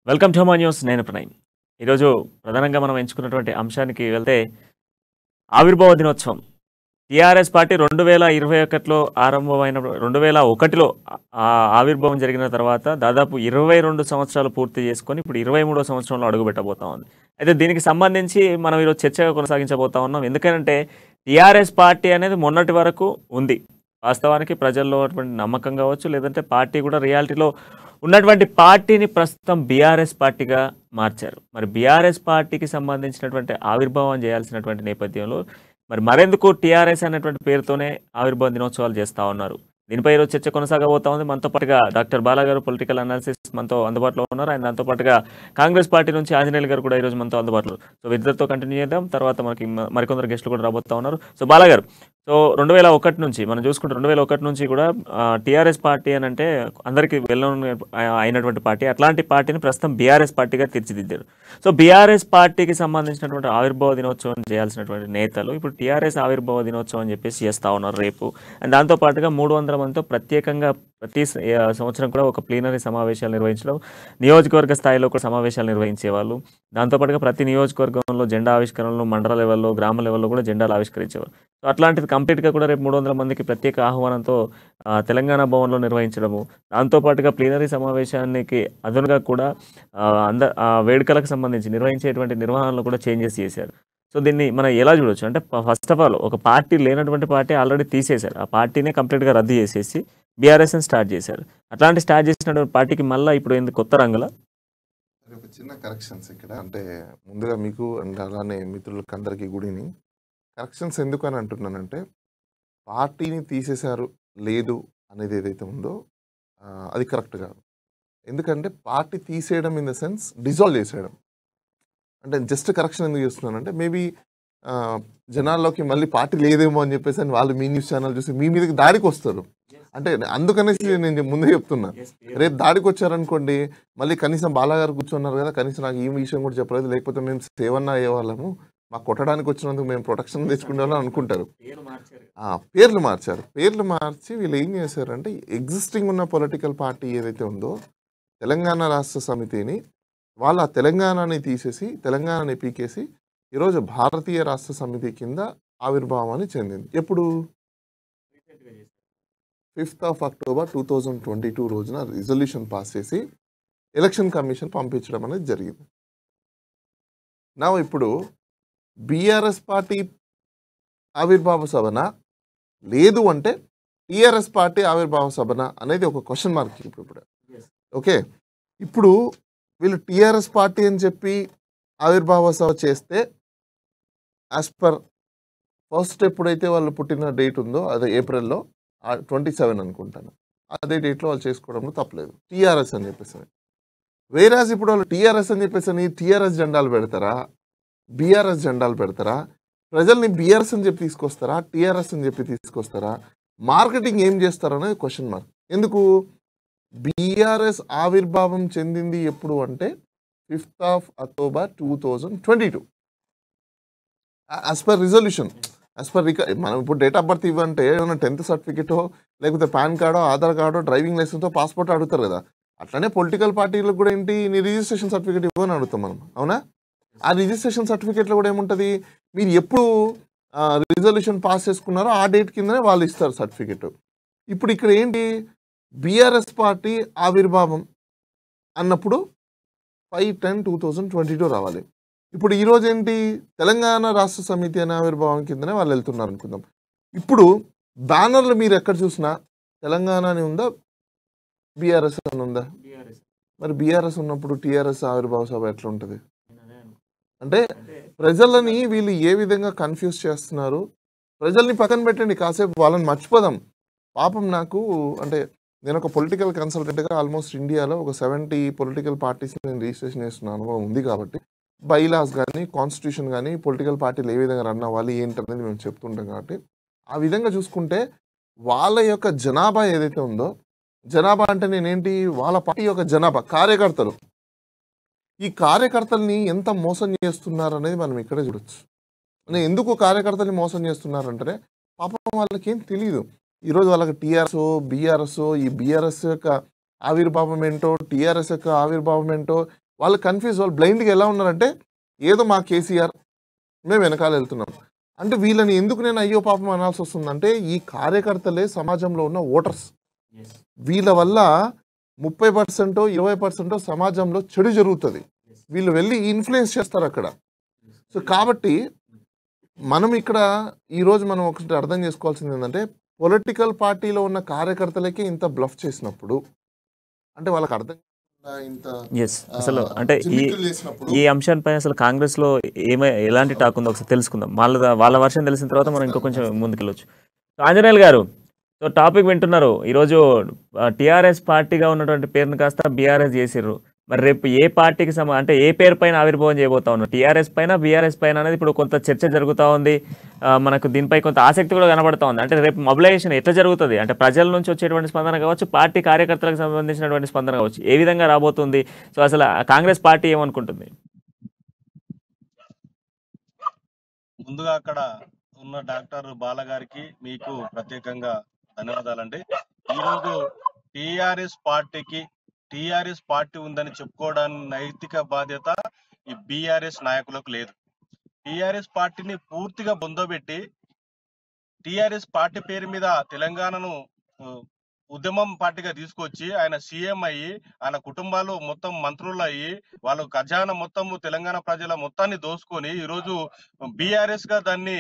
Welcome to my news. నేను ప్రణయ్. ఈరోజు ప్రధానంగా మనం ఎంచుకున్నటువంటి అంశానికి వెళ్తే ఆవిర్భావ దినోత్సవం. టీఆర్ఎస్ పార్టీ 2021లో ఆరంభమైన 2001లో ఆవిర్భావం జరిగిన తర్వాత దాదాపు 22 సంవత్సరాలు పూర్తి చేసుకొని ఇప్పుడు 23వ సంవత్సరంలో అడుగుపెట్టబోతా ఉంది. అయితే దీనికి సంబంధించి మనం ఈరోజు చర్చగా కొనసాగించబోతా ఉన్నాం. ఎందుకంటే టీఆర్ఎస్ పార్టీ అనేది మొన్నటి వరకు ఉంది. వాస్తవానికి ప్రజల్లో ఉన్నటువంటి నమ్మకం కావచ్చు, లేదంటే పార్టీ కూడా రియాలిటీలో ఉన్నటువంటి పార్టీని ప్రస్తుతం బీఆర్ఎస్ పార్టీగా మార్చారు. మరి బీఆర్ఎస్ పార్టీకి సంబంధించినటువంటి ఆవిర్భావం చేయాల్సినటువంటి నేపథ్యంలో మరెందుకు టీఆర్ఎస్ అనేటువంటి పేరుతోనే ఆవిర్భావ దినోత్సవాలు చేస్తూ ఉన్నారు? దీనిపై ఈరోజు చర్చ కొనసాగబోతా ఉంది. మనతో పాటుగా డాక్టర్ బాలా గారు పొలిటికల్ అనాలిసిస్ మనతో అందుబాటులో ఉన్నారు. ఆయన దాంతో పాటుగా కాంగ్రెస్ పార్టీ నుంచి ఆంజనేయులు గారు కూడా ఈరోజు మనతో అందుబాటులో. సో ఇద్దరితో కంటిన్యూ చేద్దాం. తర్వాత మనకి మరికొందరు గెస్టులు కూడా రాబోతా ఉన్నారు. సో బాలా గారు, సో 2001 నుంచి మనం చూసుకుంటే 2001 నుంచి కూడా టీఆర్ఎస్ పార్టీ అని అంటే అందరికీ అయినటువంటి పార్టీ. అట్లాంటి పార్టీని ప్రస్తుతం బీఆర్ఎస్ పార్టీగా తీర్చిదిద్దారు. సో బీఆర్ఎస్ పార్టీకి సంబంధించినటువంటి ఆవిర్భావ దినోత్సవం చేయాల్సినటువంటి నేతలు ఇప్పుడు టీఆర్ఎస్ ఆవిర్భావ దినోత్సవం అని చెప్పేసి చేస్తూ ఉన్నారు రేపు. అండ్ దాంతో పాటుగా 300 మందితో ప్రత్యేకంగా ప్రతి సంవత్సరం కూడా ఒక ప్లీనరీ సమావేశాలు నిర్వహించడం, నియోజకవర్గ స్థాయిలో కూడా సమావేశాలు నిర్వహించేవాళ్ళు. దాంతోపాటుగా ప్రతి నియోజకవర్గంలో జెండా ఆవిష్కరణలు, మండల లెవెల్లో, గ్రామ లెవెల్లో కూడా జెండాలు ఆవిష్కరించేవారు. సో అట్లాంటిది కంప్లీట్గా కూడా రేపు 300 మందికి ప్రత్యేక ఆహ్వానంతో తెలంగాణ భవన్లో నిర్వహించడము, దాంతోపాటుగా ప్లీనరీ సమావేశానికి అదనుగా కూడా వేడుకలకు సంబంధించి నిర్వహించేటువంటి నిర్వహణలో కూడా చేంజెస్ చేశారు. సో దీన్ని మనం ఎలా చూడొచ్చు అంటే, ఫస్ట్ ఆఫ్ ఆల్ ఒక పార్టీ లేనటువంటి పార్టీ ఆల్రెడీ తీసేశారు. ఆ పార్టీనే కంప్లీట్గా రద్దు చేసేసి బీఆర్ఎస్ని స్టార్ట్ చేశారు. అట్లాంటి స్టార్ట్ చేసినటువంటి పార్టీకి మళ్ళీ ఇప్పుడు ఎందుకు కొత్త రంగుల? ఒక చిన్న కరెక్షన్స్ ఇక్కడ అంటే, ముందుగా మీకు అండ్ అలానే మిత్రులకు అందరికీ గుడిని కరెక్షన్స్ ఎందుకు అని అంటున్నానంటే, పార్టీని తీసేశారు లేదు అనేది ఏదైతే ఉందో అది కరెక్ట్ కాదు. ఎందుకంటే పార్టీ తీసేయడం ఇన్ ద సెన్స్ డిజాల్వ్ చేసేయడం. అంటే జస్ట్ కరెక్షన్ ఎందుకు చేస్తున్నానంటే, మేబీ జనాల్లోకి మళ్ళీ పార్టీ లేదేమో అని చెప్పేసి అని వాళ్ళు మీ న్యూస్ ఛానల్ చూసి మీ మీదకి దాడికి వస్తారు. అంటే అందుకనేసి నేను ముందే చెప్తున్నా, రేపు దాడికి వచ్చారనుకోండి, మళ్ళీ కనీసం బాలాగారు కూర్చున్నారు కదా, కనీసం నాకు ఈ విషయం కూడా చెప్పలేదు, లేకపోతే మేము సేవన్నా అయ్యేవాళ్ళము, మాకు కొట్టడానికి వచ్చినందుకు మేము ప్రొటెక్షన్ తెచ్చుకునే వాళ్ళని అనుకుంటారు. పేర్లు మార్చారు. పేర్లు మార్చి వీళ్ళు ఏం చేశారంటే, ఎగ్జిస్టింగ్ ఉన్న పొలిటికల్ పార్టీ ఏదైతే ఉందో తెలంగాణ రాష్ట్ర సమితిని, వాళ్ళ తెలంగాణని తీసేసి తెలంగాణని పీకేసి ఈరోజు భారతీయ రాష్ట్ర సమితి కింద ఆవిర్భావాన్ని చెందింది. ఎప్పుడు 5th October 2022 రోజున రిజల్యూషన్ పాస్ చేసి ఎలక్షన్ కమిషన్ పంపించడం అనేది జరిగింది. నా ఇప్పుడు బీఆర్ఎస్ పార్టీ ఆవిర్భావ సభన లేదు అంటే టీఆర్ఎస్ పార్టీ ఆవిర్భావ సభన అనేది ఒక క్వశ్చన్ మార్క్ ఇప్పుడు. ఓకే, ఇప్పుడు వీళ్ళు టీఆర్ఎస్ పార్టీ అని చెప్పి ఆవిర్భావ సభ చేస్తే యాజ్ పర్ ఫస్ట్ ఎప్పుడైతే వాళ్ళు పుట్టిన డేట్ ఉందో అదే ఏప్రిల్లో 27 అనుకుంటాను, అదే డేట్లో వాళ్ళు చేసుకోవడంలో తప్పలేదు. టీఆర్ఎస్ అని చెప్పేసి వేరాజ్ ఇప్పుడు వాళ్ళు టీఆర్ఎస్ అని చెప్పేసి టీఆర్ఎస్ జెండాలు పెడతారా, బీఆర్ఎస్ జెండాలు పెడతారా, ప్రజల్ని బీఆర్ఎస్ అని చెప్పి తీసుకొస్తారా, టీఆర్ఎస్ అని చెప్పి తీసుకొస్తారా, మార్కెటింగ్ ఏం చేస్తారనేది క్వశ్చన్ మార్క్. ఎందుకు బీఆర్ఎస్ ఆవిర్భావం చెందింది ఎప్పుడు అంటే 5th October 2022 as per resolution, as per మనం ఇప్పుడు డేట్ ఆఫ్ బర్త్ ఇవ్వంటే ఏమైనా 10th సర్టిఫికేటో లేకపోతే పాన్ కార్డో ఆధార్ కార్డో డ్రైవింగ్ లైసెన్స్తో పాస్పోర్ట్ అడుగుతారు కదా, అట్లనే పొలిటికల్ పార్టీలకు కూడా ఏంటి నీ రిజిస్ట్రేషన్ సర్టిఫికేట్ ఇవ్వని అడుగుతాం మనం, అవునా? ఆ రిజిస్ట్రేషన్ సర్టిఫికేట్లో కూడా ఏముంటుంది, మీరు ఎప్పుడు రిజల్యూషన్ పాస్ చేసుకున్నారో ఆ డేట్ కిందనే వాళ్ళు ఇస్తారు సర్టిఫికేట్. ఇప్పుడు ఇక్కడ ఏంటి, బీఆర్ఎస్ పార్టీ ఆవిర్భావం అన్నప్పుడు 5/10/2022 రావాలి. ఇప్పుడు ఈరోజు ఏంటి, తెలంగాణ రాష్ట్ర సమితి అనే ఆవిర్భావం కిందనే వాళ్ళు వెళ్తున్నారు అనుకుందాం. ఇప్పుడు బ్యానర్లు మీరు ఎక్కడ చూసినా తెలంగాణ అని ఉందా, బీఆర్ఎస్ అని ఉందా? మరి బీఆర్ఎస్ ఉన్నప్పుడు టీఆర్ఎస్ ఆవిర్భావ సభ ఎట్లా ఉంటుంది? అంటే ప్రజలని వీళ్ళు ఏ విధంగా కన్ఫ్యూజ్ చేస్తున్నారు. ప్రజల్ని పక్కన పెట్టండి, కాసేపు వాళ్ళని మర్చిపోదాం. పాపం నాకు అంటే నేను ఒక పొలిటికల్ కన్సల్టెంట్గా ఆల్మోస్ట్ ఇండియాలో ఒక 70 పొలిటికల్ పార్టీస్ నేను రిజిస్ట్రేషన్ చేస్తున్న అనుభవం ఉంది. కాబట్టి బైలాస్ కానీ కాన్స్టిట్యూషన్ కానీ పొలిటికల్ పార్టీలు ఏ విధంగా రన్ అవ్వాలి ఏంటనేది మేము చెప్తుంటాం. కాబట్టి ఆ విధంగా చూసుకుంటే వాళ్ళ యొక్క జనాభా ఏదైతే ఉందో, జనాభా అంటే నేనేంటి, వాళ్ళ పార్టీ యొక్క జనాభా కార్యకర్తలు, ఈ కార్యకర్తల్ని ఎంత మోసం చేస్తున్నారు అనేది మనం ఇక్కడే చూడొచ్చు. ఎందుకు కార్యకర్తల్ని మోసం చేస్తున్నారంటే, పాపం వాళ్ళకి ఏం తెలియదు. ఈరోజు వాళ్ళకి టీఆర్ఎస్ బీఆర్ఎస్, ఈ బీఆర్ఎస్ యొక్క ఆవిర్భావం ఏంటో, టీఆర్ఎస్ యొక్క ఆవిర్భావం ఏంటో, వాళ్ళు కన్ఫ్యూజ్, వాళ్ళు బ్లైండ్గా ఎలా ఉన్నారంటే ఏదో మా కేసీఆర్ మేము వెనకాల వెళ్తున్నాం అంటే వీళ్ళని ఎందుకు నేను అయ్యో పాపం అనాల్సి వస్తుందంటే ఈ కార్యకర్తలే సమాజంలో ఉన్న ఓటర్స్. వీళ్ళ వల్ల 30% 20% సమాజంలో చెడు జరుగుతుంది, వీళ్ళు వెళ్ళి ఇన్ఫ్లుయెన్స్ చేస్తారు అక్కడ. సో కాబట్టి మనం ఇక్కడ ఈరోజు మనం ఒకటి అర్థం చేసుకోవాల్సింది ఏంటంటే పొలిటికల్ పార్టీలో ఉన్న కార్యకర్తలకి ఇంత బ్లఫ్ చేసినప్పుడు అంటే వాళ్ళకి అర్థం ఇంత అసలు అంటే ఈ అంశాలపై అసలు కాంగ్రెస్ లో ఎలాంటి టాక్ ఉందో ఒకసారి తెలుసుకుందాం. వాళ్ళ వర్షం తెలిసిన తర్వాత మనం ఇంకా కొంచెం ముందుకెళ్ళొచ్చు. ఆంజనేయులు గారు, సో టాపిక్ వింటున్నారు. ఈరోజు టీఆర్ఎస్ పార్టీగా ఉన్నటువంటి పేరును కాస్త బీఆర్ఎస్ చేసిర్రు. మరి రేపు ఏ పార్టీకి అంటే ఏ పేరు పైన ఆవిర్భావం చేయబోతా ఉన్నారు? టీఆర్ఎస్ పైన, బీఆర్ఎస్ పైన అనేది ఇప్పుడు కొంత చర్చ జరుగుతూ ఉంది. మనకు దీనిపై కొంత ఆసక్తి కూడా కనబడతా ఉంది. అంటే రేపు మొబిలైజేషన్ ఎట్లా జరుగుతుంది, అంటే ప్రజల నుంచి వచ్చేటువంటి స్పందన కావచ్చు, పార్టీ కార్యకర్తలకు సంబంధించినటువంటి స్పందన కావచ్చు, ఏ విధంగా రాబోతుంది? సో అసలు కాంగ్రెస్ పార్టీ ఏమనుకుంటుంది? ముందుగా అక్కడ ఉన్న డాక్టర్ బాల గారికి మీకు ప్రత్యేకంగా ధన్యవాదాలండి. ఈరోజు టిఆర్ఎస్ పార్టీ ఉందని చెప్పుకోవడానికి నైతిక బాధ్యత ఈ బీఆర్ఎస్ నాయకులకు లేదు. టిఆర్ఎస్ పార్టీని పూర్తిగా బొందబెట్టి టిఆర్ఎస్ పార్టీ పేరు మీద తెలంగాణను ఉద్యమం పార్టీగా తీసుకొచ్చి ఆయన సీఎం అయ్యి ఆయన కుటుంబాలు మొత్తం మంత్రులు అయ్యి వాళ్ళు ఖజానా మొత్తము తెలంగాణ ప్రజల మొత్తాన్ని దోసుకొని ఈరోజు బీఆర్ఎస్ గా దాన్ని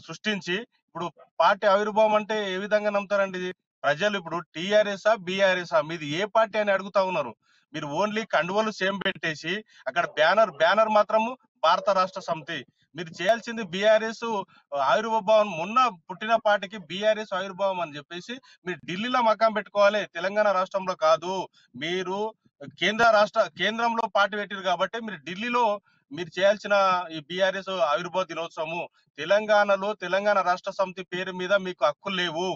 సృష్టించి ఇప్పుడు పార్టీ ఆవిర్భావం అంటే ఏ విధంగా నమ్ముతారండి? ప్రజలు ఇప్పుడు టీఆర్ఎస్ఆ బీఆర్ఎస్ఆ మీది ఏ పార్టీ అని అడుగుతా ఉన్నారు. మీరు ఓన్లీ కండువలు సేమ్ పెట్టేసి అక్కడ బ్యానర్ మాత్రము భారత రాష్ట్ర సమితి. మీరు చేయాల్సింది బీఆర్ఎస్ ఆవిర్భావం, మొన్న పుట్టిన పార్టీకి బీఆర్ఎస్ ఆవిర్భావం అని చెప్పేసి మీరు ఢిల్లీలో మకాం పెట్టుకోవాలి, తెలంగాణ రాష్ట్రంలో కాదు. మీరు కేంద్రంలో పార్టీ పెట్టారు కాబట్టి మీరు ఢిల్లీలో మీరు చేయాల్సిన ఈ బీఆర్ఎస్ ఆవిర్భావ దినోత్సవము తెలంగాణలో తెలంగాణ రాష్ట్ర సమితి పేరు మీద మీకు హక్కులు లేవు,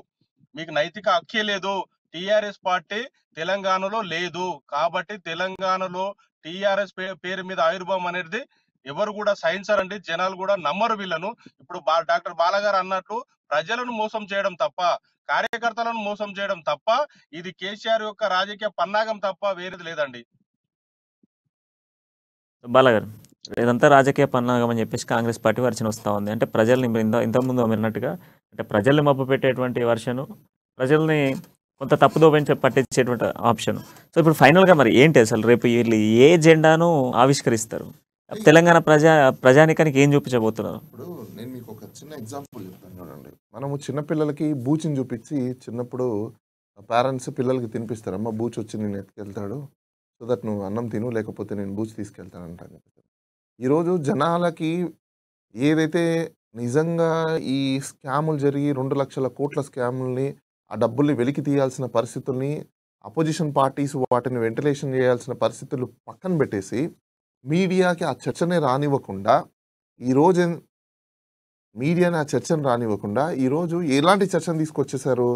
మీకు నైతిక హక్కే లేదు. టిఆర్ఎస్ పార్టీ తెలంగాణలో లేదు కాబట్టి తెలంగాణలో టిఆర్ఎస్ పేరు మీద ఆవిర్భావం అనేది ఎవరు కూడా సహించరండి, జనాలు కూడా నమ్మరు వీళ్ళను. ఇప్పుడు డాక్టర్ బాలగారు అన్నట్టు ప్రజలను మోసం చేయడం తప్ప, కార్యకర్తలను మోసం చేయడం తప్ప ఇది కేసీఆర్ యొక్క రాజకీయ పన్నాగం తప్ప వేరేది లేదండి. బాలగారు, ఇదంతా రాజకీయ పన్నాగం అని చెప్పేసి కాంగ్రెస్ పార్టీ వర్షన్ వస్తూ ఉంది. అంటే ప్రజల్ని ఇంతకుముందు అన్నట్టుగా అంటే ప్రజల్ని మప్పు పెట్టేటువంటి వర్షను, ప్రజల్ని కొంత తప్పుదో పట్టించేటువంటి ఆప్షన్. సో ఇప్పుడు ఫైనల్గా మరి ఏంటి అసలు రేపు వీళ్ళు ఏ జెండాను ఆవిష్కరిస్తారు? తెలంగాణ ప్రజానికానికి ఏం చూపించబోతున్నారు? ఇప్పుడు నేను మీకు ఒక చిన్న ఎగ్జాంపుల్ చెప్తాను చూడండి. మనము చిన్నపిల్లలకి బూచిని చూపించి చిన్నప్పుడు పేరెంట్స్ పిల్లలకి తినిపిస్తారు, అమ్మ బూచి వచ్చి నేను ఎత్తుకెళ్తాడు, సో దట్ నువ్వు అన్నం తిను, లేకపోతే నేను బూచి తీసుకెళ్తాను అంటాను. ఈరోజు జనాలకి ఏదైతే నిజంగా ఈ స్కాములు జరిగి 2 లక్షల కోట్ల స్కాముల్ని, ఆ డబ్బుల్ని వెలికి తీయాల్సిన పరిస్థితుల్ని, అపోజిషన్ పార్టీస్ వాటిని వెంటిలేషన్ చేయాల్సిన పరిస్థితులు పక్కన పెట్టేసి మీడియాకి ఆ చర్చనే రానివ్వకుండా ఈరోజు మీడియాని ఆ చర్చను రానివ్వకుండా ఈరోజు ఎలాంటి చర్చను తీసుకొచ్చేసారు?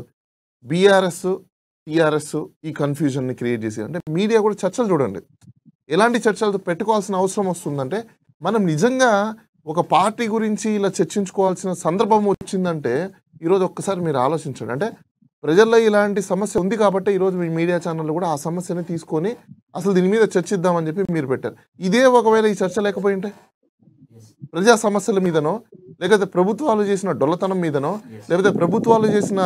బీఆర్ఎస్ టీఆర్ఎస్ ఈ కన్ఫ్యూజన్ని క్రియేట్ చేసి, అంటే మీడియా కూడా చర్చలు చూడండి ఎలాంటి చర్చలు పెట్టుకోవాల్సిన అవసరం వస్తుందంటే, మనం నిజంగా ఒక పార్టీ గురించి ఇలా చర్చించుకోవాల్సిన సందర్భం వచ్చిందంటే ఈరోజు ఒక్కసారి మీరు ఆలోచించండి. అంటే ప్రజల్లో ఇలాంటి సమస్య ఉంది కాబట్టి ఈరోజు మీ మీడియా ఛానళ్ళు కూడా ఆ సమస్యని తీసుకొని అసలు దీని మీద చర్చిద్దామని చెప్పి మీరు పెట్టారు. ఇదే ఒకవేళ ఈ చర్చ లేకపోయింటే ప్రజా సమస్యల మీదనో, లేకపోతే ప్రభుత్వాలు చేసిన డొల్లతనం మీదనో, లేకపోతే ప్రభుత్వాలు చేసిన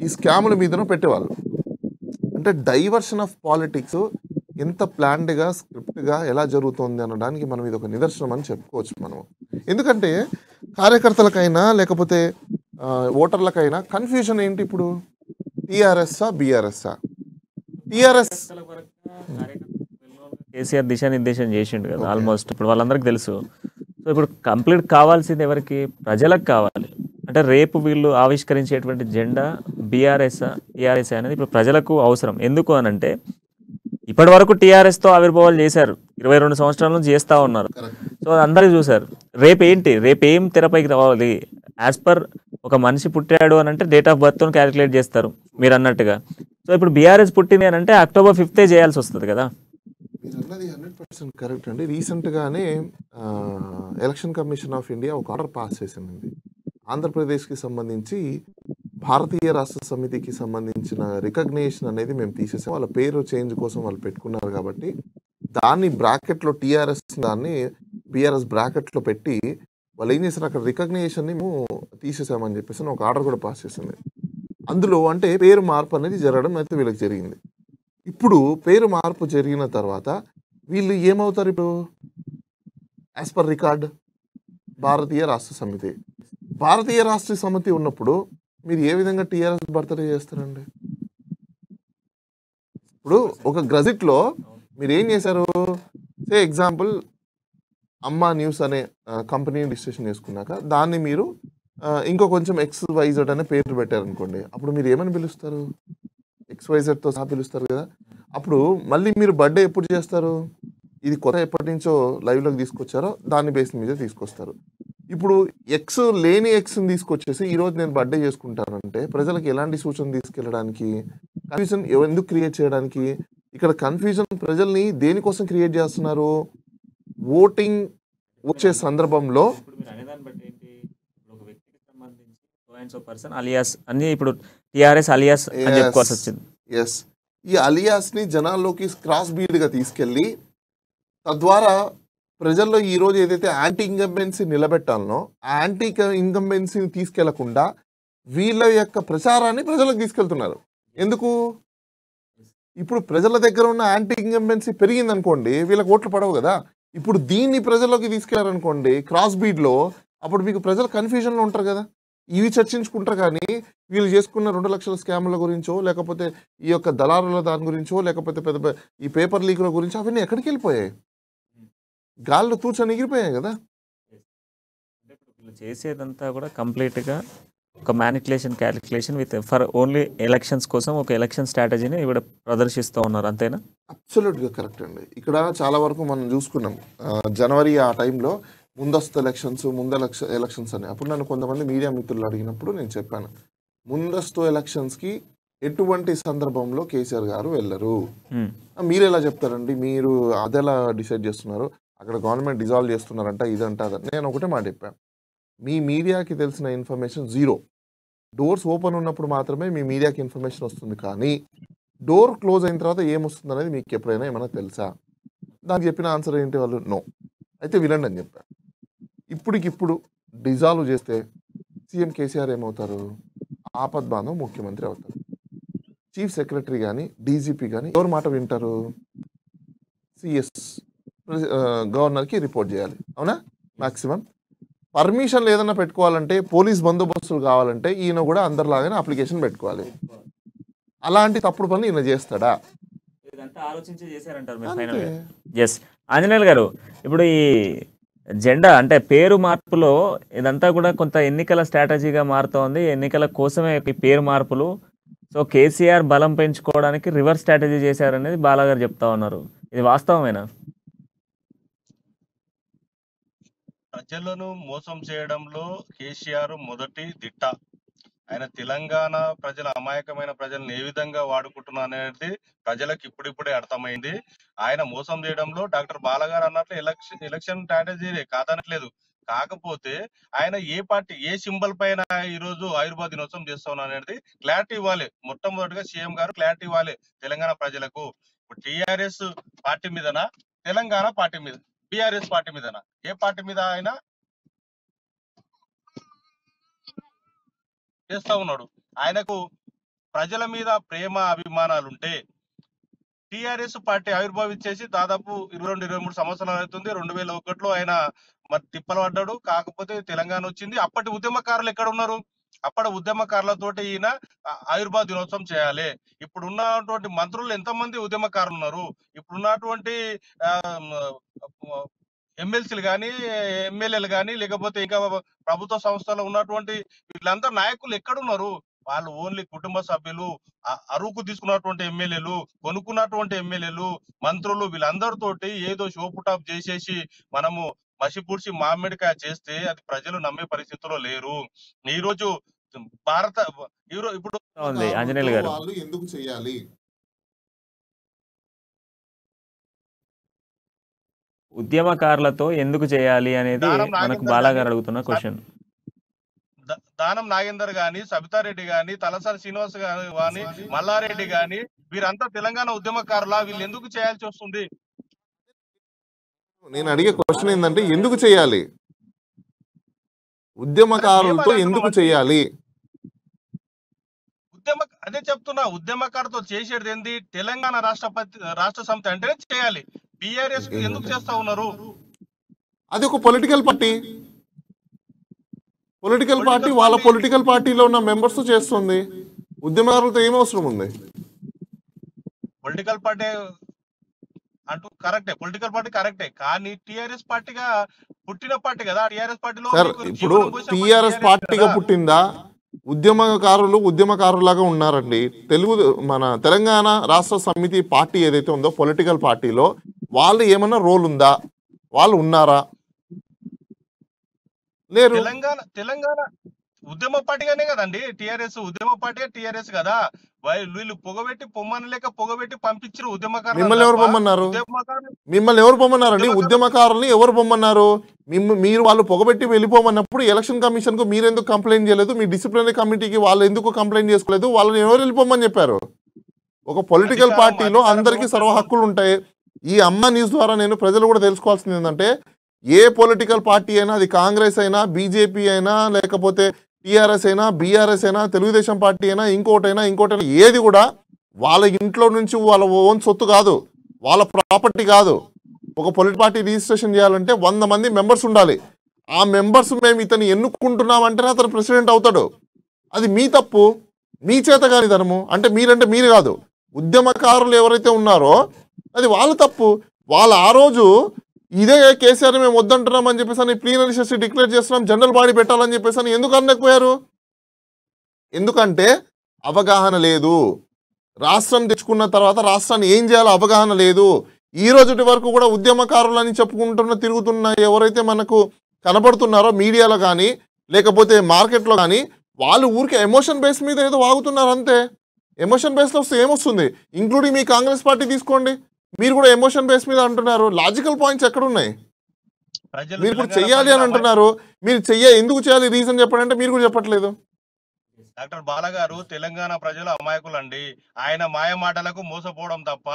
ఈ స్కాముల మీదనో పెట్టేవాళ్ళు. అంటే డైవర్షన్ ఆఫ్ పాలిటిక్స్ ఎంత ప్లాన్డ్గా, స్క్రిప్ట్గా ఎలా జరుగుతుంది అనడానికి మనం ఇది ఒక నిదర్శనం అని చెప్పుకోవచ్చు మనం. ఎందుకంటే కార్యకర్తలకైనా లేకపోతే ఓటర్లకైనా కన్ఫ్యూజన్ ఏంటి? ఇప్పుడు టీఆర్ఎస్ఆ బీఆర్ఎస్ఆ? టీఆర్ఎస్ కేసీఆర్ దిశానిర్దేశం చేసిండు కదా ఆల్మోస్ట్, ఇప్పుడు వాళ్ళందరికీ తెలుసు. సో ఇప్పుడు కంప్లీట్ కావాల్సింది ఎవరికి? ప్రజలకు కావాలి. అంటే రేపు వీళ్ళు ఆవిష్కరించేటువంటి జెండా బీఆర్ఎస్ టీఆర్ఎస్ అనేది ఇప్పుడు ప్రజలకు అవసరం. ఎందుకు అనంటే ఇప్పటి వరకు టీఆర్ఎస్తో ఆవిర్భావాలు చేశారు, 22 సంవత్సరాల నుంచి చేస్తూ ఉన్నారు. సో అందరికీ చూశారు. రేపేంటి? రేపేం తెరపైకి రావాలి? యాజ్ పర్ ఒక మనిషి పుట్టాడు అని అంటే డేట్ ఆఫ్ బర్త్తో క్యాలిక్యులేట్ చేస్తారు మీరు అన్నట్టుగా. సో ఇప్పుడు బీఆర్ఎస్ పుట్టింది అని అంటే October 5th చేయాల్సి వస్తుంది కదా. మీరు అన్నది 100% కరెక్ట్ అండి. రీసెంట్గానే ఎలక్షన్ కమిషన్ ఆఫ్ ఇండియా ఒక ఆర్డర్ పాస్ చేసింది. ఆంధ్రప్రదేశ్కి సంబంధించి భారతీయ రాష్ట్ర సమితికి సంబంధించిన రికగ్నేషన్ అనేది మేము తీసేసాం. వాళ్ళ పేరు చేంజ్ కోసం వాళ్ళు పెట్టుకున్నారు కాబట్టి దాన్ని బ్రాకెట్లో టీఆర్ఎస్ దాన్ని బీఆర్ఎస్ బ్రాకెట్లో పెట్టి వాళ్ళు ఏం చేశారు, అక్కడ రికగ్నిషన్ని మేము తీసేసామని చెప్పేసి ఒక ఆర్డర్ కూడా పాస్ చేసింది. అందులో అంటే పేరు మార్పు అనేది జరగడం అయితే వీళ్ళకి జరిగింది. ఇప్పుడు పేరు మార్పు జరిగిన తర్వాత వీళ్ళు ఏమవుతారు? ఇప్పుడు యాజ్ పర్ రికార్డ్ భారతీయ రాష్ట్ర సమితి, భారతీయ రాష్ట్ర సమితి ఉన్నప్పుడు మీరు ఏ విధంగా టీఆర్ఎస్ బర్త్డే చేస్తారండి? ఇప్పుడు ఒక గజెట్లో మీరు ఏం చేశారు? సే ఎగ్జాంపుల్ అమ్మా న్యూస్ అనే కంపెనీని రిజిస్ట్రేషన్ చేసుకున్నాక దాన్ని మీరు ఇంకో కొంచెం XYZ అనే పేరు పెట్టారనుకోండి, అప్పుడు మీరు ఏమని పిలుస్తారు? XYZతో సహా పిలుస్తారు కదా. అప్పుడు మళ్ళీ మీరు బర్త్డే ఎప్పుడు చేస్తారు? ఇది కొత్త ఎప్పటి నుంచో లైవ్లోకి తీసుకొచ్చారో దాన్ని బేస్ మీద తీసుకొస్తారు. ఇప్పుడు ఎక్స్ లేని ఎక్స్ని తీసుకొచ్చేసి ఈరోజు నేను బర్త్డే చేసుకుంటానంటే ప్రజలకు ఎలాంటి సూచన తీసుకెళ్ళడానికి, కన్ఫ్యూజన్ ఎందుకు క్రియేట్ చేయడానికి? ఇక్కడ కన్ఫ్యూజన్ ప్రజల్ని దేనికోసం క్రియేట్ చేస్తున్నారు? ఓటింగ్ వచ్చే సందర్భంలో అలియాస్ అన్ని ఇప్పుడు టీఆర్ఎస్ అలియాస్ అని చెప్పుకోవాల్సి వచ్చింది. ఎస్, ఈ అలియాస్ని జనాల్లోకి క్రాస్ బీడ్గా తీసుకెళ్ళి తద్వారా ప్రజల్లో ఈరోజు ఏదైతే యాంటీ ఇంకంబెన్సీ నిలబెట్టాలనో ఆ యాంటీ ఇంకంబెన్సీని తీసుకెళ్లకుండా వీళ్ళ యొక్క ప్రచారాన్ని ప్రజలకు తీసుకెళ్తున్నారు. ఎందుకు? ఇప్పుడు ప్రజల దగ్గర ఉన్న యాంటీ ఇంకంబెన్సీ పెరిగింది అనుకోండి, వీళ్ళకి ఓట్లు పడవు కదా. ఇప్పుడు దీన్ని ప్రజల్లోకి తీసుకెళ్లారనుకోండి క్రాస్ బీడ్లో, అప్పుడు మీకు ప్రజలు కన్ఫ్యూజన్లో ఉంటారు కదా. ఇవి చర్చించుకుంటారు కానీ వీళ్ళు చేసుకున్న 2 లక్షల స్కాముల గురించో, లేకపోతే ఈ యొక్క దళారుల దాని గురించో, లేకపోతే పెద్ద ఈ పేపర్ లీకుల గురించో అవన్నీ ఎక్కడికి వెళ్ళిపోయాయి? గాల్లో తూచని ఎగిరిపోయాయి కదా. చేసేదంతా కూడా కంప్లీట్గా ఒక manipulation calculation with for only elections కోసం ఒక ఎలక్షన్ స్ట్రాటజీని ఇక్కడ ప్రదర్శిస్తూ ఉన్నారు, అంతేనా? అబ్సల్యూట్గా కరెక్ట్ అండి. ఇక్కడ చాలా వరకు మనం చూసుకున్నాం జనవరి ఆ టైంలో ముందస్తు ఎలక్షన్స్ అని. అప్పుడు నన్ను కొంతమంది మీడియా మిత్రులు అడిగినప్పుడు నేను చెప్పాను, ముందస్తు ఎలక్షన్స్కి ఎటువంటి సందర్భంలో కేసీఆర్ గారు వెళ్ళరు. మీరు ఎలా చెప్తారండి? మీరు అదెలా డిసైడ్ చేస్తున్నారు? అక్కడ గవర్నమెంట్ డిజాల్వ్ చేస్తున్నారంట, ఇదంట అదని. నేను ఒకటే మాట చెప్పాను, మీ మీడియాకి తెలిసిన ఇన్ఫర్మేషన్ జీరో. డోర్స్ ఓపెన్ ఉన్నప్పుడు మాత్రమే మీ మీడియాకి ఇన్ఫర్మేషన్ వస్తుంది, కానీ డోర్ క్లోజ్ అయిన తర్వాత ఏమొస్తుంది అనేది మీకు ఎప్పుడైనా ఏమైనా తెలుసా? దానికి చెప్పిన ఆన్సర్ ఏంటి? వాళ్ళు నో. అయితే వినండి అని చెప్పాను. ఇప్పటికిప్పుడు డిజాల్వ్ చేస్తే సీఎం కేసీఆర్ ఏమవుతారు? ఆపద్బాంధవ్ ముఖ్యమంత్రి అవుతారు. చీఫ్ సెక్రటరీ కానీ డీజీపీ కానీ ఎవరి మాట వింటారు? సిఎస్ గవర్నర్కి రిపోర్ట్ చేయాలి, అవునా? మ్యాక్సిమం పర్మిషన్లు ఏదైనా పెట్టుకోవాలంటే, పోలీస్ బందోబస్తులు కావాలంటే ఈయన కూడా అందరిలాగానే అప్లికేషన్ పెట్టుకోవాలి. అలాంటి తప్పుడు పనులు ఈయన చేస్తాడా? ఎస్ ఆంజనేయులు గారు, ఇప్పుడు ఈ జెండా అంటే పేరు మార్పులో ఇదంతా కూడా కొంత ఎన్నికల స్ట్రాటజీగా మారుతోంది. ఎన్నికల కోసమే ఈ పేరు మార్పులు. సో కేసీఆర్ బలం పెంచుకోవడానికి రివర్స్ స్ట్రాటజీ చేశారనేది బాలాగారు చెప్తా ఉన్నారు. ఇది వాస్తవమేనా? ప్రజలను మోసం చేయడంలో కేసీఆర్ మొదటి దిట్ట. ఆయన తెలంగాణ ప్రజల అమాయకమైన ప్రజలను ఏ విధంగా వాడుకుంటున్నా అనేది ప్రజలకు ఇప్పుడిప్పుడే అర్థమైంది. ఆయన మోసం చేయడంలో డాక్టర్ బాలగారు అన్నట్లు ఎలక్షన్ స్ట్రాటజీ కాదనట్లేదు. కాకపోతే ఆయన ఏ పార్టీ ఏ సింబల్ పైన ఈ రోజు ఆయుర్వేద దినోత్సవం చేస్తాం అనేది క్లారిటీ ఇవ్వాలి. మొట్టమొదటిగా సీఎం గారు క్లారిటీ ఇవ్వాలి తెలంగాణ ప్రజలకు. ఇప్పుడు టీఆర్ఎస్ పార్టీ మీదనా, తెలంగాణ పార్టీ మీద, బీఆర్ఎస్ పార్టీ మీదనా, ఏ పార్టీ మీద ఆయన చేస్తా ఉన్నాడు? ఆయనకు ప్రజల మీద ప్రేమ అభిమానాలుంటే టిఆర్ఎస్ పార్టీ ఆవిర్భావించేసి దాదాపు 22-23 సంవత్సరాలు అవుతుంది. 2001లో ఆయన మరి తిప్పలు పడ్డాడు. కాకపోతే తెలంగాణ వచ్చింది. అప్పటి ఉద్యమకారులు ఎక్కడ ఉన్నారు? అప్పటి ఉద్యమకారులతోటి ఈయన ఆవిర్భావ దినోత్సవం చేయాలి. ఇప్పుడు ఉన్నటువంటి మంత్రులు ఎంతమంది ఉద్యమకారులు ఉన్నారు? ఇప్పుడున్నటువంటి ఎమ్మెల్సీలు కానీ, ఎమ్మెల్యేలు కానీ, లేకపోతే ఇంకా ప్రభుత్వ సంస్థలో ఉన్నటువంటి వీళ్ళందరూ నాయకులు ఎక్కడున్నారు? వాళ్ళు ఓన్లీ కుటుంబ సభ్యులు, అరువుకు తీసుకున్నటువంటి ఎమ్మెల్యేలు, కొనుక్కున్నటువంటి ఎమ్మెల్యేలు, మంత్రులు, వీళ్ళందరితోటి ఏదో షోపుటాప్ చేసేసి మనము మసిపూడ్చి మామిడికాయ చేస్తే అది ప్రజలు నమ్మే పరిస్థితిలో లేరు. ఈ రోజు భారత ఇప్పుడు ఆంజనేయులు గారు వాళ్ళు ఎందుకు చేయాలి? ఉద్యమకారులతో ఎందుకు చేయాలి అనేది మనకు బాలాగారు అడుగుతున్న క్వశ్చన్. దానం నాగేందర్ గాని, సబితారెడ్డి గాని, తలసాని శ్రీనివాస్ గాని, మల్లారెడ్డి గాని, వీరంతా తెలంగాణ ఉద్యమకారులా? వీళ్ళు ఎందుకు చేయాల్సి వస్తుంది? నేను అడిగే క్వశ్చన్ ఏంటంటే ఎందుకు చేయాలి? ఉద్యమకారులతో ఎందుకు చేయాలి? అదే చెప్తున్నా, ఉద్యమకారుతో చేసేది ఏంది? తెలంగాణ రాష్ట్ర సమితి అంటేనే చేయాలి. బీఆర్ఎస్ ఎందుకు చేస్తా ఉన్నారు? అది ఒక పొలిటికల్ పార్టీ. వాళ్ళ పొలిటికల్ పార్టీలో ఉన్న మెంబర్స్ చేస్తుంది. ఉద్యమకారులతో ఏం అవసరం ఉంది? పొలిటికల్ పార్టీ అంటూ కరెక్టే, పొలిటికల్ పార్టీ కరెక్టే, కానీ టిఆర్ఎస్ పార్టీగా పుట్టిన పార్టీ కదా. టిఆర్ఎస్ పార్టీలో సార్ ఇప్పుడు టిఆర్ఎస్ పార్టీగా పుట్టిందా? ఉద్యమకారులాగా ఉన్నారండి. మన తెలంగాణ రాష్ట్ర సమితి పార్టీ ఏదైతే ఉందో పొలిటికల్ పార్టీలో వాళ్ళు ఏమన్నా రోల్ ఉందా? వాళ్ళు ఉన్నారా? లేరు. తెలంగాణ ఉద్యమ పార్టీగానే కదండి టిఆర్ఎస్. ఉద్యమ పార్టీ టిఆర్ఎస్ కదా. వీళ్ళు పొగబెట్టి పంపించారు ఉద్యమకారులు. మిమ్మల్ని ఎవరు పొమ్మన్నారండి? ఉద్యమకారుల్ని ఎవరు పొమ్మన్నారు? మీరు వాళ్ళు పొగబెట్టి వెళ్ళిపోమన్నప్పుడు ఎలక్షన్ కమిషన్ కు మీరు ఎందుకు కంప్లైంట్ చేయలేదు? మీ డిసిప్లినరీ కమిటీకి వాళ్ళు ఎందుకు కంప్లైంట్ చేసుకోలేదు? వాళ్ళని ఎవరు వెళ్ళిపోమని చెప్పారు? ఒక పొలిటికల్ పార్టీలో అందరికీ సర్వ హక్కులు ఉంటాయి. ఈ అమ్మ న్యూస్ ద్వారా నేను ప్రజలు కూడా తెలుసుకోవాల్సింది ఏంటంటే, ఏ పొలిటికల్ పార్టీ అయినా, అది కాంగ్రెస్ అయినా, బీజేపీ అయినా, లేకపోతే టీఆర్ఎస్ అయినా, బీఆర్ఎస్ అయినా, తెలుగుదేశం పార్టీ అయినా, ఇంకోటైనా ఏది కూడా వాళ్ళ ఇంట్లో నుంచి వాళ్ళ ఓన్ సొత్తు కాదు, వాళ్ళ ప్రాపర్టీ కాదు. ఒక పొలిటికల్ పార్టీ రిజిస్ట్రేషన్ చేయాలంటే 100 మంది మెంబర్స్ ఉండాలి. ఆ మెంబర్స్ మేము ఇతను ఎన్నుకుంటున్నామంటేనే అతను ప్రెసిడెంట్ అవుతాడు. అది మీ తప్పు, మీ చేత కాని ధనము. అంటే మీరు కాదు, ఉద్యమకారులు ఎవరైతే ఉన్నారో అది వాళ్ళ తప్పు. వాళ్ళు ఆ రోజు ఇదే కేసీఆర్ మేము వద్దంటున్నాం అని చెప్పేసి ప్లీనరీ సెషన్ డిక్లేర్ చేస్తున్నాం, జనరల్ బాడీ పెట్టాలని చెప్పేసి ఎందుకు అనలేకపోయారు? ఎందుకంటే అవగాహన లేదు. రాష్ట్రం తెచ్చుకున్న తర్వాత రాష్ట్రాన్ని ఏం చేయాలో అవగాహన లేదు. ఈ రోజుటి వరకు కూడా ఉద్యమకారులు అని తిరుగుతున్న ఎవరైతే మనకు కనబడుతున్నారో మీడియాలో కానీ లేకపోతే మార్కెట్లో కానీ, వాళ్ళు ఊరికే ఎమోషన్ బేస్ మీద ఏదో వాగుతున్నారు అంతే. ఎమోషన్ బేస్లో వస్తే ఏమొస్తుంది? ఇంక్లూడింగ్ మీ కాంగ్రెస్ పార్టీ తీసుకోండి, మీరు కూడా ఎమోషన్ బేస్ మీద అంటున్నారు. లాజికల్ పాయింట్స్ ఎక్కడ ఉన్నాయి? మీరు ఇప్పుడు చెయ్యాలి అని అంటున్నారు, మీరు ఎందుకు చేయాలి రీజన్ చెప్పండి అంటే మీరు కూడా చెప్పట్లేదు. డాక్టర్ బాల గారు తెలంగాణ ప్రజలు అమాయకులు అండి. ఆయన మాయ మాటలకు మోసపోవడం తప్ప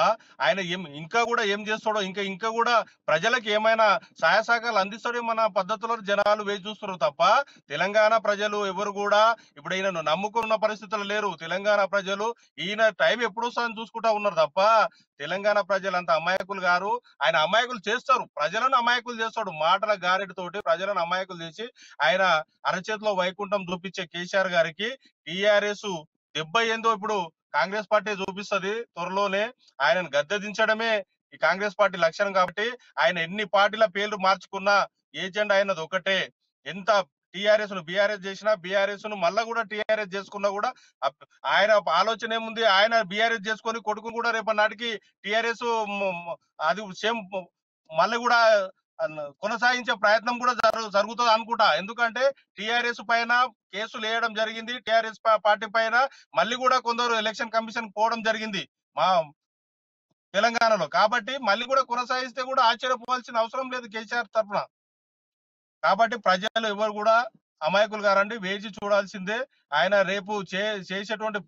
ఆయన ఇంకా కూడా ఏం చేస్తాడో, ఇంకా కూడా ప్రజలకు ఏమైనా సహాయ సహకారాలు అందిస్తాడో మన పద్ధతుల్లో జనాలు వేచి చూస్తారు తప్ప తెలంగాణ ప్రజలు ఎవరు కూడా ఇప్పుడు ఈయనను నమ్ముకున్న పరిస్థితులు లేరు. తెలంగాణ ప్రజలు ఈయన టైం ఎప్పుడు వస్తుందని చూసుకుంటా ఉన్నారు తప్ప తెలంగాణ ప్రజలు అంత అమాయకులు గారు. ఆయన అమాయకులు చేస్తారు, ప్రజలను అమాయకులు చేస్తాడు. మాటల గారెడితోటి ప్రజలను అమాయకులు చేసి ఆయన అరచేతిలో వైకుంఠం చూపించే కేసీఆర్ గారికి టిఆర్ఎస్ దెబ్బ ఏందో ఇప్పుడు కాంగ్రెస్ పార్టీ చూపిస్తుంది. త్వరలోనే ఆయనను గద్దె దించడమే ఈ కాంగ్రెస్ పార్టీ లక్ష్యం. కాబట్టి ఆయన ఎన్ని పార్టీల పేర్లు మార్చుకున్నా ఏజెండా అయినది ఒకటే. ఎంత టిఆర్ఎస్ ను బీఆర్ఎస్ చేసినా, బీఆర్ఎస్ ను మళ్ళా కూడా టిఆర్ఎస్ చేసుకున్నా కూడా ఆయన ఆలోచన ఏముంది? ఆయన బీఆర్ఎస్ చేసుకొని కొడుకు కూడా రేపటి నాటికి టిఆర్ఎస్ అది సేమ్ మళ్ళీ కూడా కొనసాగించే ప్రయత్నం కూడా జరుగుతుంది అనుకుంటా. ఎందుకంటే టిఆర్ఎస్ పైన కేసులు వేయడం జరిగింది, టిఆర్ఎస్ పార్టీ పైన మళ్ళీ కూడా కొందరు ఎలక్షన్ కమిషన్ పోవడం జరిగింది మా తెలంగాణలో. కాబట్టి మళ్ళీ కూడా కొనసాగిస్తే కూడా ఆశ్చర్యపోవాల్సిన అవసరం లేదు కేసీఆర్ తరఫున. కాబట్టి ప్రజలు ఎవరు కూడా అమాయకులు గారండి, వేచి చూడాల్సిందే. ఆయన రేపు చేసేటువంటి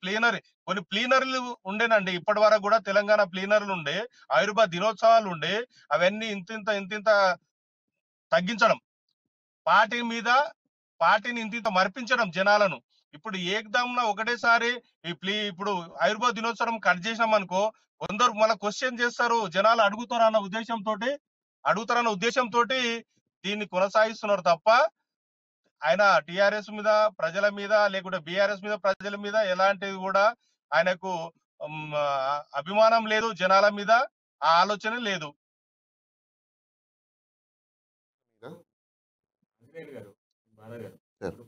కొన్ని ప్లీనరీలు ఉండేనండి. ఇప్పటి వరకు కూడా తెలంగాణ ప్లీనరీలు ఉండే, ఆవిర్భావ దినోత్సవాలు ఉండే, అవన్నీ ఇంతింత తగ్గించడం, పార్టీని ఇంతింత మర్పించడం జనాలను. ఇప్పుడు ఏకదమ్న ఒకటేసారి ఇప్పుడు ఆవిర్భావ దినోత్సవం కట్ చేసినాం అనుకో, కొందరు మళ్ళీ క్వశ్చన్ చేస్తారు, జనాలు అడుగుతారన్న ఉద్దేశంతో దీన్ని కొనసాగిస్తున్నారు తప్ప ఆయన టిఆర్ఎస్ మీద, ప్రజల మీద, లేకుంటే బీఆర్ఎస్ మీద, ప్రజల మీద ఎలాంటిది కూడా ఆయనకు అభిమానం లేదు. జనాల మీద ఆ ఆలోచన లేదు.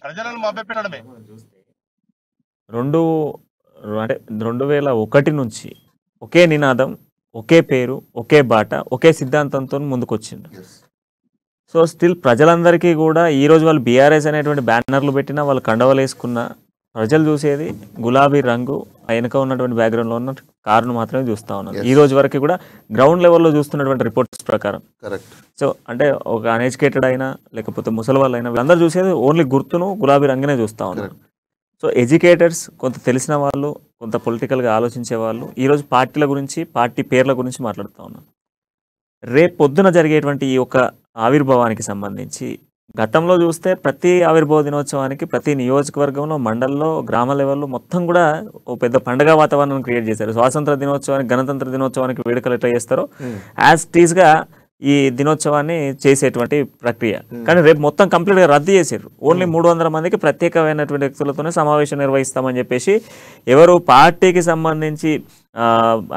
ప్రజలను మభ్యపెట్టడమే. 2001 నుంచి ఒకే నినాదం, ఒకే పేరు, ఒకే బాట, ఒకే సిద్ధాంతంతో ముందుకొచ్చిండు. సో స్టిల్ ప్రజలందరికీ కూడా ఈరోజు వాళ్ళు బీఆర్ఎస్ అనేటువంటి బ్యానర్లు పెట్టినా, వాళ్ళు కండవలు వేసుకున్న ప్రజలు చూసేది గులాబీ రంగు, వెనక ఉన్నటువంటి బ్యాక్గ్రౌండ్లో ఉన్న కారును మాత్రమే చూస్తూ ఉన్నారు. ఈ రోజు వరకు కూడా గ్రౌండ్ లెవెల్లో చూస్తున్నటువంటి రిపోర్ట్స్ ప్రకారం. సో అంటే ఒక అన్ఎడ్యుకేటెడ్ అయినా లేకపోతే ముసలి వాళ్ళు అయినా వీళ్ళందరూ చూసేది ఓన్లీ గుర్తును గులాబీ రంగునే చూస్తూ ఉన్నారు. సో ఎడ్యుకేటర్స్, కొంత తెలిసిన వాళ్ళు, కొంత పొలిటికల్గా ఆలోచించే వాళ్ళు ఈరోజు పార్టీల గురించి, పార్టీ పేర్ల గురించి మాట్లాడుతూ ఉన్నారు. రేపు పొద్దున జరిగేటువంటి ఈ యొక్క ఆవిర్భావానికి సంబంధించి గతంలో చూస్తే ప్రతి ఆవిర్భావ దినోత్సవానికి ప్రతి నియోజకవర్గంలో, మండలంలో, గ్రామ లెవెల్లో మొత్తం కూడా ఓ పెద్ద పండగ వాతావరణం క్రియేట్ చేశారు. స్వాతంత్ర దినోత్సవానికి, గణతంత్ర దినోత్సవానికి వేడుకలు ఎట్లా చేస్తారో యాజ్ టీజ్గా ఈ దినోత్సవాన్ని చేసేటువంటి ప్రక్రియ. కానీ రేపు మొత్తం కంప్లీట్గా రద్దు చేశారు. ఓన్లీ 300 మందికి ప్రత్యేకమైనటువంటి వ్యక్తులతోనే సమావేశం నిర్వహిస్తామని చెప్పేసి ఎవరు పార్టీకి సంబంధించి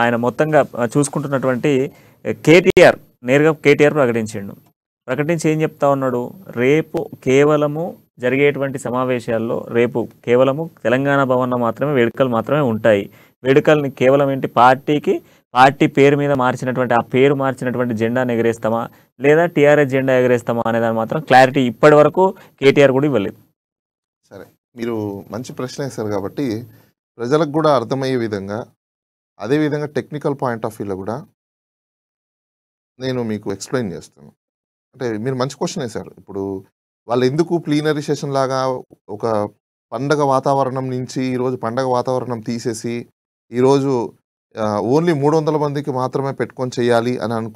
ఆయన మొత్తంగా చూసుకుంటున్నటువంటి కేటీఆర్ నేరుగా ప్రకటించి ఏం చెప్తా ఉన్నాడు, రేపు కేవలము జరిగేటువంటి సమావేశాల్లో రేపు కేవలము తెలంగాణ భవన్లో మాత్రమే వేడుకలు మాత్రమే ఉంటాయి. వేడుకల్ని కేవలం ఏంటి, పార్టీ పేరు మీద మార్చినటువంటి ఆ పేరు మార్చినటువంటి జెండాను ఎగరేస్తామా లేదా టీఆర్ఎస్ జెండా ఎగరేస్తామా అనేదాన్ని మాత్రం క్లారిటీ ఇప్పటి వరకు కేటీఆర్ కూడా ఇవ్వలేదు. సరే, మీరు మంచి ప్రశ్న వేశారు కాబట్టి ప్రజలకు కూడా అర్థమయ్యే విధంగా, అదేవిధంగా టెక్నికల్ పాయింట్ ఆఫ్ వ్యూలో కూడా నేను మీకు ఎక్స్ప్లెయిన్ చేస్తాను. అంటే మీరు మంచి క్వశ్చన్ వేశారు. ఇప్పుడు వాళ్ళు ఎందుకు ప్లీనరీ సెషన్ లాగా ఒక పండగ వాతావరణం నుంచి ఈరోజు పండగ వాతావరణం తీసేసి ఈరోజు ఓన్లీ 300 మందికి మాత్రమే పెట్టుకొని చేయాలి అని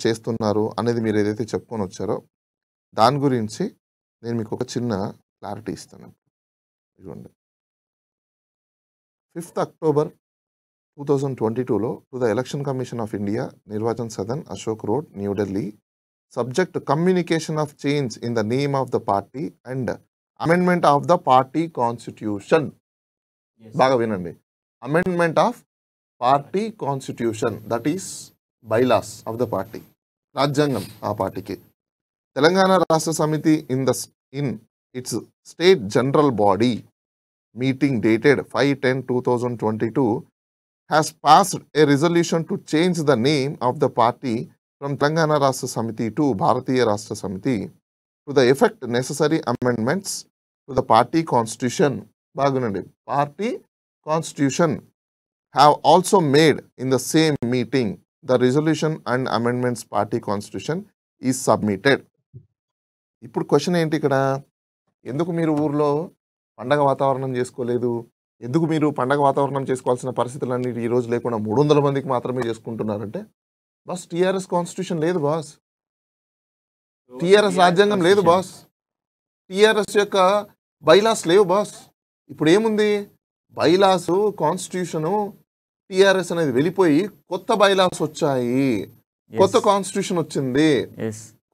చేస్తున్నారు అనేది మీరు ఏదైతే చెప్పుకొని వచ్చారో దాని గురించి నేను మీకు ఒక చిన్న క్లారిటీ ఇస్తాను. ఇదిగోండి, 5th October 2022లో to the election commission of India, Nirvachan Sadan, Ashok road, New Delhi, subject to communication of change in the name of the party and amendment of the party constitution. బాగా వినండి, amendment of party constitution, that is bylaws of the party, రాజ్యాంగం ఆ పార్టీకి. తెలంగాణ రాష్ట్ర సమితి in its state general body meeting dated 5/10/2022 has passed a resolution to change the name of the party from Telangana Rashtra Samiti to Bharatiya Rashtra Samiti to the effect necessary amendments to the party constitution. Bagunandi, party constitution have also made in the same meeting. The resolution and amendments party constitution is submitted. ఇప్పుడు question ఏంటి ఇక్కడ, ఎందుకు మీరు ఊర్లో పండగ వాతావరణం చేసుకోలేదు, ఎందుకు మీరు పండగ వాతావరణం చేసుకోవాల్సిన పరిస్థితులన్నీ ఈ రోజు లేకుండా 300 మందికి మాత్రమే చేసుకుంటున్నారంటే, బాస్ టీఆర్ఎస్ కాన్స్టిట్యూషన్ లేదు బాస్, టీఆర్ఎస్ రాజ్యాంగం లేదు బాస్, టీఆర్ఎస్ యొక్క బైలాస్ లేవు బాస్. ఇప్పుడు ఏముంది, బైలాసు, కాన్స్టిట్యూషను, టీఆర్ఎస్ అనేది వెళ్ళిపోయి కొత్త బైలాస్ వచ్చాయి, కొత్త కాన్స్టిట్యూషన్ వచ్చింది,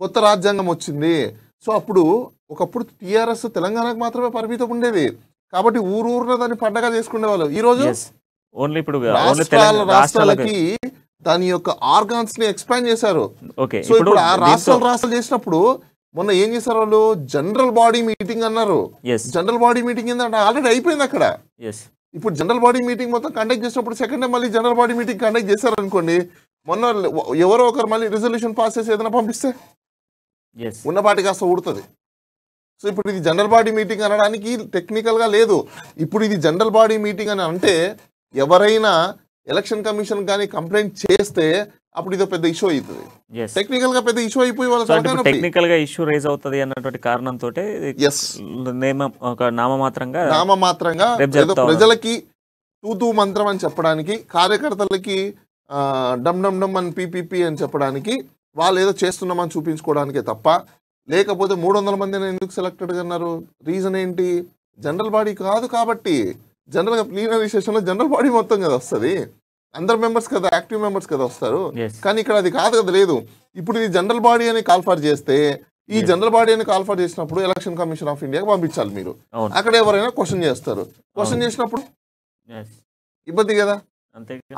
కొత్త రాజ్యాంగం వచ్చింది. సో అప్పుడు ఒకప్పుడు టీఆర్ఎస్ తెలంగాణకు మాత్రమే పరిమితం ఉండేది కాబట్టి ఊరూరులో దాన్ని పండగ చేసుకునే వాళ్ళు. ఈ రోజు ఓన్లీ ఇప్పుడు రాష్ట్రాలకి దాని యొక్క ఆర్గాన్స్ ని ఎక్స్పాండ్ చేశారు. సో ఇప్పుడు ఆ రాష్ట్రాలు చేసినప్పుడు మొన్న ఏం చేశారు వాళ్ళు, జనరల్ బాడీ మీటింగ్ అన్నారు. జనరల్ బాడీ మీటింగ్ ఏంటంటే ఆల్రెడీ అయిపోయింది అక్కడ. ఇప్పుడు జనరల్ బాడీ మీటింగ్ మొత్తం కండక్ట్ చేసినప్పుడు సెకండ్ టైం మళ్ళీ జనరల్ బాడీ మీటింగ్ కండక్ట్ చేశారు అనుకోండి, మొన్న ఎవరో ఒకరు మళ్ళీ రిజల్యూషన్ పాస్ చేసి ఏదైనా పంపిస్తే ఉన్న పార్టీ కాస్త ఊడుతుంది. సో ఇప్పుడు ఇది జనరల్ బాడీ మీటింగ్ అనడానికి టెక్నికల్గా లేదు. ఇప్పుడు ఇది జనరల్ బాడీ మీటింగ్ అని అంటే ఎవరైనా ఎలక్షన్ కమిషన్ కానీ కంప్లైంట్ చేస్తే అప్పుడు ఇది పెద్ద ఇష్యూ అవుతుంది. టెక్నికల్ గా పెద్ద ఇష్యూ అయిపోయి టెక్నికల్ గా ఇష్యూ రేజ్ అవుతుంది అన్నటువంటి కారణంతో నామమాత్రంగా ప్రజలకి తూతూ మంత్రం అని చెప్పడానికి, కార్యకర్తలకి డమ్ డమ్ డమ్ అని పీపీపీ అని చెప్పడానికి, వాళ్ళు ఏదో చేస్తున్నామని చూపించుకోవడానికే తప్ప, లేకపోతే 300 మందిని ఎందుకు సెలెక్టెడ్గా అన్నారు, రీజన్ ఏంటి, జనరల్ బాడీ కాదు కాబట్టి. జనరల్గా ప్లీనరీ సెషన్లో జనరల్ బాడీ మొత్తం కదా వస్తుంది, అందరు మెంబర్స్ కదా, యాక్టివ్ మెంబర్స్ కదా వస్తారు. కానీ ఇక్కడ అది కాదు కదా, లేదు. ఇప్పుడు ఇది జనరల్ బాడీ అని కాల్ఫర్ చేస్తే, ఈ జనరల్ బాడీ అని కాల్ఫర్ చేసినప్పుడు ఎలక్షన్ కమిషన్ ఆఫ్ ఇండియాకి పంపించాలి మీరు. అక్కడ ఎవరైనా క్వశ్చన్ చేస్తారు, క్వశ్చన్ చేసినప్పుడు ఇబ్బంది కదా.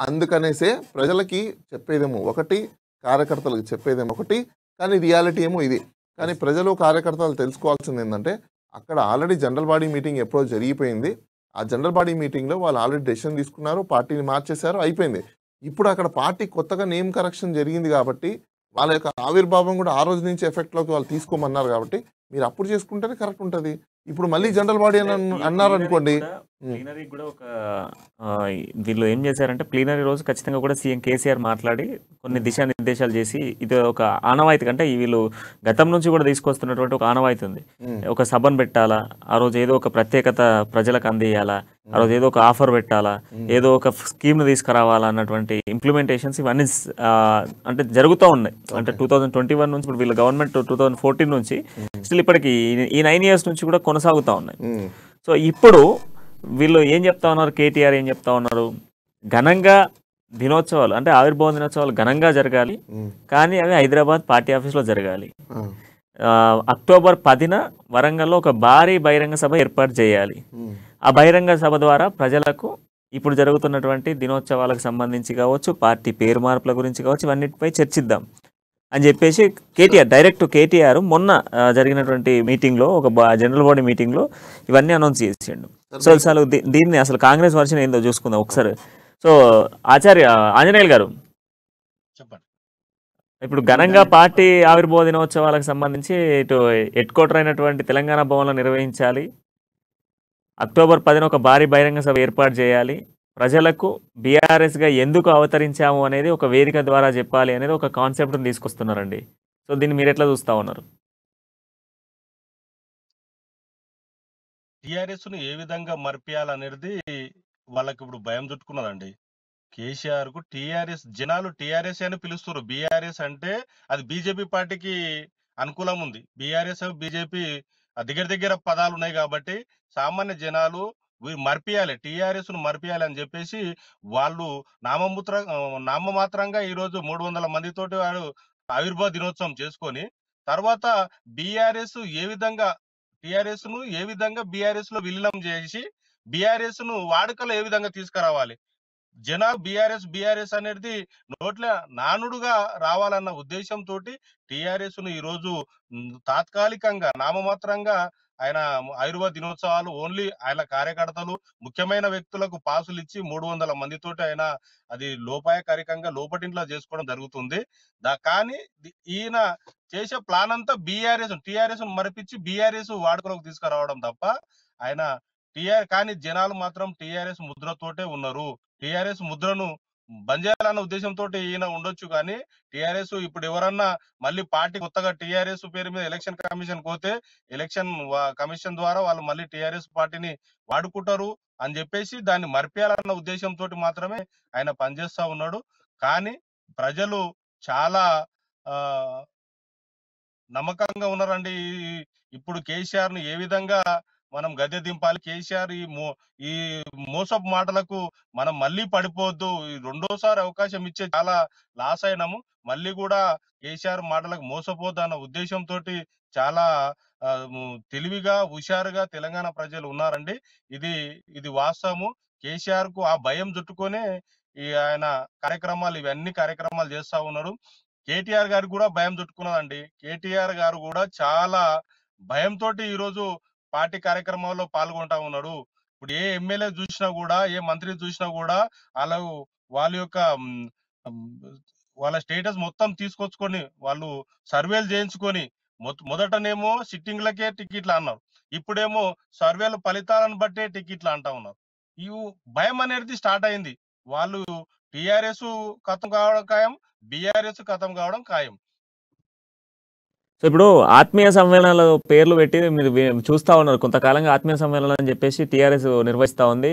అందుకనేసే ప్రజలకి చెప్పేదేమో ఒకటి, కార్యకర్తలకు చెప్పేదేమో ఒకటి, కానీ రియాలిటీ ఏమో ఇది. కానీ ప్రజలు కార్యకర్తలు తెలుసుకోవాల్సింది ఏంటంటే, అక్కడ ఆల్రెడీ జనరల్ బాడీ మీటింగ్ ఎప్పుడో జరిగిపోయింది. ఆ జనరల్ బాడీ మీటింగ్లో వాళ్ళు ఆల్రెడీ డెసిషన్ తీసుకున్నారు, పార్టీని మార్చేశారు, అయిపోయింది. ఇప్పుడు అక్కడ పార్టీ కొత్తగా నేమ్ కరెక్షన్ జరిగింది కాబట్టి వాళ్ళ యొక్క ఆవిర్భావం కూడా ఆ రోజు నుంచి ఎఫెక్ట్లోకి వాళ్ళు తీసుకోమన్నారు కాబట్టి మీరు అప్పుడు చేసుకుంటేనే కరెక్ట్ ఉంటుంది. ఇప్పుడు మళ్ళీ జనరల్ బాడీ అని అన్నారు అనుకోండి. ప్లీనరీ కూడా ఒక వీళ్ళు ఏం చేశారంటే ప్లీనరీ రోజు ఖచ్చితంగా కూడా సీఎం కేసీఆర్ మాట్లాడి కొన్ని దిశానిర్దేశాలు చేసి ఇది ఒక ఆనవాయితీ అంటే వీళ్ళు గతం నుంచి కూడా తీసుకొస్తున్నటువంటి ఒక ఆనవాయితీ ఉంది. ఒక సభను పెట్టాలా, ఆ రోజు ఏదో ఒక ప్రత్యేకత ప్రజలకు అందియాలా, ఆ రోజు ఏదో ఒక ఆఫర్ పెట్టాలా, ఏదో ఒక స్కీమ్ను తీసుకురావాలా అన్నటువంటి ఇంప్లిమెంటేషన్స్ ఇవన్నీ అంటే జరుగుతూ ఉన్నాయి. అంటే 2021 నుంచి ఇప్పుడు వీళ్ళ గవర్నమెంట్ 2014 నుంచి స్టిల్ ఇప్పటికి ఈ 9 years నుంచి కూడా కొనసాగుతూ ఉన్నాయి. సో ఇప్పుడు వీళ్ళు ఏం చెప్తా ఉన్నారు, కేటీఆర్ ఏం చెప్తా ఉన్నారు, ఘనంగా దినోత్సవాలు అంటే ఆవిర్భావ దినోత్సవాలు ఘనంగా జరగాలి, కానీ అవి హైదరాబాద్ పార్టీ ఆఫీస్లో జరగాలి. అక్టోబర్ 10న వరంగల్లో ఒక భారీ బహిరంగ సభ ఏర్పాటు చేయాలి. ఆ బహిరంగ సభ ద్వారా ప్రజలకు ఇప్పుడు జరుగుతున్నటువంటి దినోత్సవాలకు సంబంధించి కావచ్చు, పార్టీ పేరు మార్పుల గురించి కావచ్చు, ఇవన్నిటిపై చర్చిద్దాం అని చెప్పేసి కేటీఆర్ మొన్న జరిగినటువంటి మీటింగ్లో ఒక జనరల్ బాడీ మీటింగ్లో ఇవన్నీ అనౌన్స్ చేసిండు. సో అసలు దీన్ని అసలు కాంగ్రెస్ వర్షన్ ఏందో చూసుకుందాం ఒకసారి. సో ఆంజనేయులు గారు చెప్పండి. ఇప్పుడు ఘనంగా పార్టీ ఆవిర్భావ దినోత్సవాలకు సంబంధించి ఇటు హెడ్ క్వార్టర్ అయినటువంటి తెలంగాణ భవన్లో నిర్వహించాలి, అక్టోబర్ 10న ఒక భారీ బహిరంగ సభ ఏర్పాటు చేయాలి, ప్రజలకు బీఆర్ఎస్గా ఎందుకు అవతరించాము అనేది ఒక వేదిక ద్వారా చెప్పాలి అనేది ఒక కాన్సెప్ట్ని తీసుకొస్తున్నారండి. సో దీన్ని మీరు ఎట్లా చూస్తా ఉన్నారు? టీఆర్ఎస్ ను ఏ విధంగా మరిపియాలనేది వాళ్ళకి ఇప్పుడు భయం చుట్టుకున్నదండి. కేసీఆర్ కు జనాలు టీఆర్ఎస్ అని పిలుస్తారు. బీఆర్ఎస్ అంటే అది బీజేపీ పార్టీకి అనుకూలం ఉంది. బీఆర్ఎస్ బీజేపీ దగ్గర దగ్గర పదాలు ఉన్నాయి కాబట్టి సామాన్య జనాలు మరిపియాలి, టీఆర్ఎస్ ను మరిపియాలి అని చెప్పేసి వాళ్ళు నామమాత్రంగా ఈ రోజు 300 మందితోటి వాడు ఆవిర్భావ దినోత్సవం చేసుకొని తర్వాత బీఆర్ఎస్ ఏ విధంగా బీఆర్ఎస్ లో విలీనం చేసి బీఆర్ఎస్ ను వాడుకలో ఏ విధంగా తీసుకురావాలి, జనాలు బీఆర్ఎస్ అనేది నోట్ల నానుడుగా రావాలన్న ఉద్దేశంతో టీఆర్ఎస్ ను ఈ రోజు తాత్కాలికంగా నామమాత్రంగా ఆయన ఆయుర్వేద దినోత్సవాలు ఓన్లీ ఆయన కార్యకర్తలు ముఖ్యమైన వ్యక్తులకు పాసులు ఇచ్చి 300 మందితోటి ఆయన అది లోపాయకారికంగా లోపటింట్లో చేసుకోవడం జరుగుతుంది. కానీ ఈయన చేసే ప్లాన్ అంతా టీఆర్ఎస్ మరిపించి బీఆర్ఎస్ వాడుకలోకి తీసుకురావడం తప్ప ఆయన కానీ జనాలు మాత్రం టీఆర్ఎస్ ముద్రతోటే ఉన్నారు. టీఆర్ఎస్ ముద్రను బంద్ చేయాలన్న ఉద్దేశంతో ఈయన ఉండొచ్చు, కానీ టీఆర్ఎస్ ఇప్పుడు ఎవరన్నా మళ్ళీ పార్టీ కొత్తగా టీఆర్ఎస్ పేరు మీద ఎలక్షన్ కమిషన్ పోతే ఎలక్షన్ కమిషన్ ద్వారా వాళ్ళు మళ్ళీ టీఆర్ఎస్ పార్టీని వాడుకుంటారు అని చెప్పేసి దాన్ని మరిపేయాలన్న ఉద్దేశంతో మాత్రమే ఆయన పనిచేస్తా ఉన్నాడు. కానీ ప్రజలు చాలా ఆ నమ్మకంగా ఉన్నారండి. ఇప్పుడు కేసీఆర్ ను ఏ విధంగా మనం గద్దె దింపాలి, కేసీఆర్ ఈ మోసపు మాటలకు మనం మళ్ళీ పడిపోవద్దు, రెండోసారి అవకాశం ఇచ్చే చాలా లాస్ అయినాము, మళ్ళీ కూడా కేసీఆర్ మాటలకు మోసపోద్దు అన్న ఉద్దేశంతో చాలా తెలివిగా హుషారుగా తెలంగాణ ప్రజలు ఉన్నారండి. ఇది వాస్తవము. కేసీఆర్ కు ఆ భయం చుట్టుకొనే ఆయన ఇవన్నీ కార్యక్రమాలు చేస్తా ఉన్నారు. కేటీఆర్ గారు కూడా భయం చుట్టుకున్నదండి. కేటీఆర్ గారు కూడా చాలా భయంతో ఈ రోజు పార్టీ కార్యక్రమాల్లో పాల్గొంటా ఉన్నాడు. ఇప్పుడు ఏ ఎమ్మెల్యే చూసినా కూడా, ఏ మంత్రి చూసినా కూడా వాళ్ళ యొక్క వాళ్ళ స్టేటస్ మొత్తం తీసుకొచ్చుకొని వాళ్ళు సర్వేలు చేయించుకొని మొదటనేమో సిట్టింగ్లకే టికెట్లు అన్నారు, ఇప్పుడేమో సర్వేల ఫలితాలను బట్టే టికెట్లు అంటా ఉన్నారు. ఈ భయం అనేది స్టార్ట్ అయింది. వాళ్ళు టిఆర్ఎస్ ఖతం కావడం ఖాయం, బీఆర్ఎస్ ఖతం కావడం ఖాయం. సో ఇప్పుడు ఆత్మీయ సమ్మేళనాల పేర్లు పెట్టి మీరు చూస్తూ ఉన్నారు, కొంతకాలంగా ఆత్మీయ సమ్మేళనం అని చెప్పేసి టీఆర్ఎస్ నిర్వహిస్తూ ఉంది.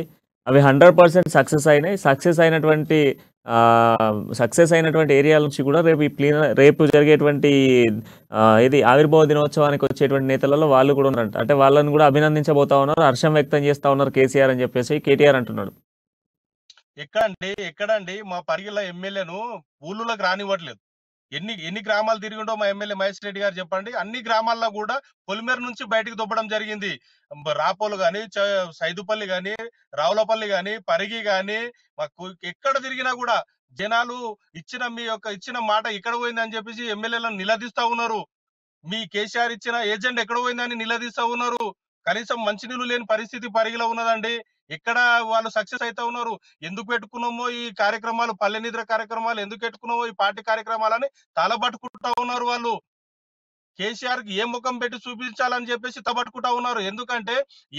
అవి 100% సక్సెస్ అయినాయి. సక్సెస్ అయినటువంటి ఏరియాల నుంచి కూడా రేపు జరిగేటువంటి ఆవిర్భావ దినోత్సవానికి వచ్చేటువంటి నేతలలో వాళ్ళు కూడా ఉన్నారంట. అంటే వాళ్ళని కూడా అభినందించబోతా ఉన్నారు, హర్షం వ్యక్తం చేస్తా ఉన్నారు కేసీఆర్ అని చెప్పేసి కేటీఆర్ అంటున్నాడు. ఎక్కడండి మా పరిగిల ఎమ్మెల్యేను ఊళ్ళోకి రానివ్వట్లేదు. ఎన్ని గ్రామాలు తిరిగిండో మా ఎమ్మెల్యే మహేష్ రెడ్డి గారు చెప్పండి. అన్ని గ్రామాల్లో కూడా పొలిమేర నుంచి బయటికి దొబ్బడం జరిగింది. రాపోలు గాని, సైదుపల్లి గాని, రావులపల్లి గాని, పరిగి గాని, మాకు ఎక్కడ తిరిగినా కూడా జనాలు ఇచ్చిన మాట ఎక్కడ పోయిందని చెప్పేసి ఎమ్మెల్యేలను నిలదీస్తా ఉన్నారు. మీ కేసీఆర్ ఇచ్చిన ఏజెంట్ ఎక్కడ పోయిందని నిలదీస్తా ఉన్నారు. కనీసం మంచినీళ్ళు లేని పరిస్థితి పరిగిలో ఉన్నదండి. ఎక్కడ వాళ్ళు సక్సెస్ అవుతా ఉన్నారు. ఎందుకు పెట్టుకున్నామో ఈ కార్యక్రమాలు, పల్లె నిద్ర కార్యక్రమాలు ఎందుకు పెట్టుకున్నామో ఈ పార్టీ కార్యక్రమాలని తలబట్టుకుంటా ఉన్నారు వాళ్ళు. కేసీఆర్ కి ఏ ముఖం పెట్టి చూపించాలని చెప్పేసి తబట్టుకుంటా ఉన్నారు. ఎందుకంటే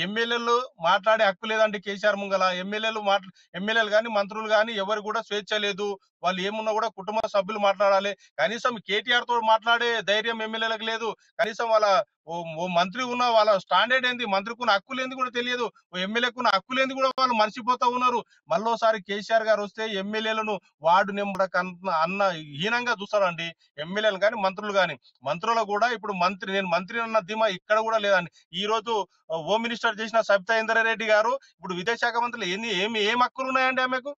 ఎమ్మెల్యేలు మాట్లాడే హక్కు లేదండి కేసీఆర్ ముంగల. ఎమ్మెల్యేలు కానీ మంత్రులు కానీ ఎవరు కూడా స్వేచ్ఛ లేదు. వాళ్ళు ఏమున్నా కూడా కుటుంబ సభ్యులు మాట్లాడాలి. కనీసం కేటీఆర్ తో మాట్లాడే ధైర్యం ఎమ్మెల్యేలకు లేదు. కనీసం వాళ్ళ ఓ మంత్రి ఉన్న వాళ్ళ స్టాండర్డ్ ఏంది, మంత్రికి ఉన్న హక్కులు ఏంది కూడా తెలియదు, ఓ ఎమ్మెల్యేకు ఉన్న హక్కులు ఏంది కూడా వాళ్ళు మర్చిపోతా ఉన్నారు. మళ్ళోసారి కేసీఆర్ గారు వస్తే ఎమ్మెల్యేలను వార్డు నెంబర్ అన్న హీనంగా చూస్తారండి ఎమ్మెల్యేలు కానీ మంత్రులు కానీ. మంత్రులు కూడా ఇప్పుడు నేను మంత్రి అన్న ధీమా ఇక్కడ కూడా లేదండి. ఈ రోజు హోమ్ మినిస్టర్ చేసిన సబితా ఇంద్రారెడ్డి గారు ఇప్పుడు విదేశాంగ మంత్రులు ఏం హక్కులు ఉన్నాయండి ఆమెకు?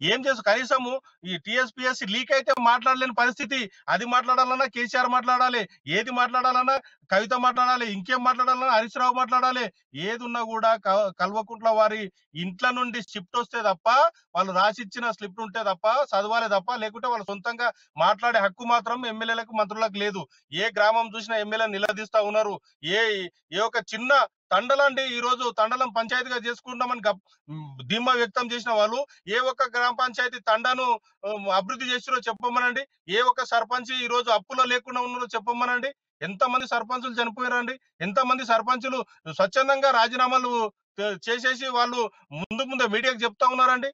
ఏం చేసు కనీసము ఈ టీఎస్పీఎస్సీ లీక్ అయితే మాట్లాడలేని పరిస్థితి. అది మాట్లాడాలన్నా కేసీఆర్ మాట్లాడాలి, ఏది మాట్లాడాలన్నా కవిత మాట్లాడాలి, ఇంకేం మాట్లాడాలన్నా హరీష్ రావు మాట్లాడాలి. ఏది ఉన్నా కూడా కల్వకుంట్ల వారి ఇంట్ల నుండి స్క్రిప్ట్ వస్తే తప్ప, వాళ్ళు రాసిచ్చిన స్క్రిప్ట్ ఉంటే తప్ప చదవాలి తప్ప, లేకుంటే వాళ్ళు సొంతంగా మాట్లాడే హక్కు మాత్రం ఎమ్మెల్యేలకు మంత్రులకు లేదు. ఏ గ్రామం చూసినా ఎమ్మెల్యే నిలదీస్తా ఉన్నారు. ఏ ఏ ఒక చిన్న తండలండి ఈ రోజు తండలం పంచాయతీగా చేసుకుంటామని ధీమా వ్యక్తం చేసిన వాళ్ళు ఏ ఒక్క గ్రామ పంచాయతీ తండాను అభివృద్ధి చేసిరో చెప్పమనండి. ఏ ఒక్క సర్పంచ్ ఈ రోజు అప్పులో లేకుండా ఉన్నారో చెప్పమనండి. ఎంతమంది సర్పంచులు చనిపోయారండి? ఎంతమంది సర్పంచులు స్వచ్ఛందంగా రాజీనామాలు చేసేసి వాళ్ళు ముందే మీడియాకు చెప్తా ఉన్నారండి.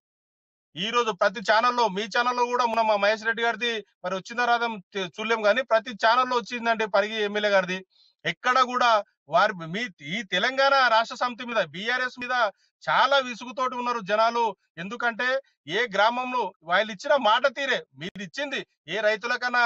ఈ రోజు ప్రతి ఛానల్లో, మీ ఛానల్లో కూడా మన మా మహేష్ రెడ్డి గారిది మరి వచ్చిందా రాదా చూడలేం కానీ ప్రతి ఛానల్లో వచ్చిందండి పరిగి ఎమ్మెల్యే గారిది. ఎక్కడ కూడా ఈ తెలంగాణ రాష్ట్ర సమితి మీద, బీఆర్ఎస్ మీద చాలా విసుగుతోటి ఉన్నారు జనాలు. ఎందుకంటే ఏ గ్రామంలో వాళ్ళు ఇచ్చిన మాట తీరే మీరు ఇచ్చింది. ఏ రైతులకన్నా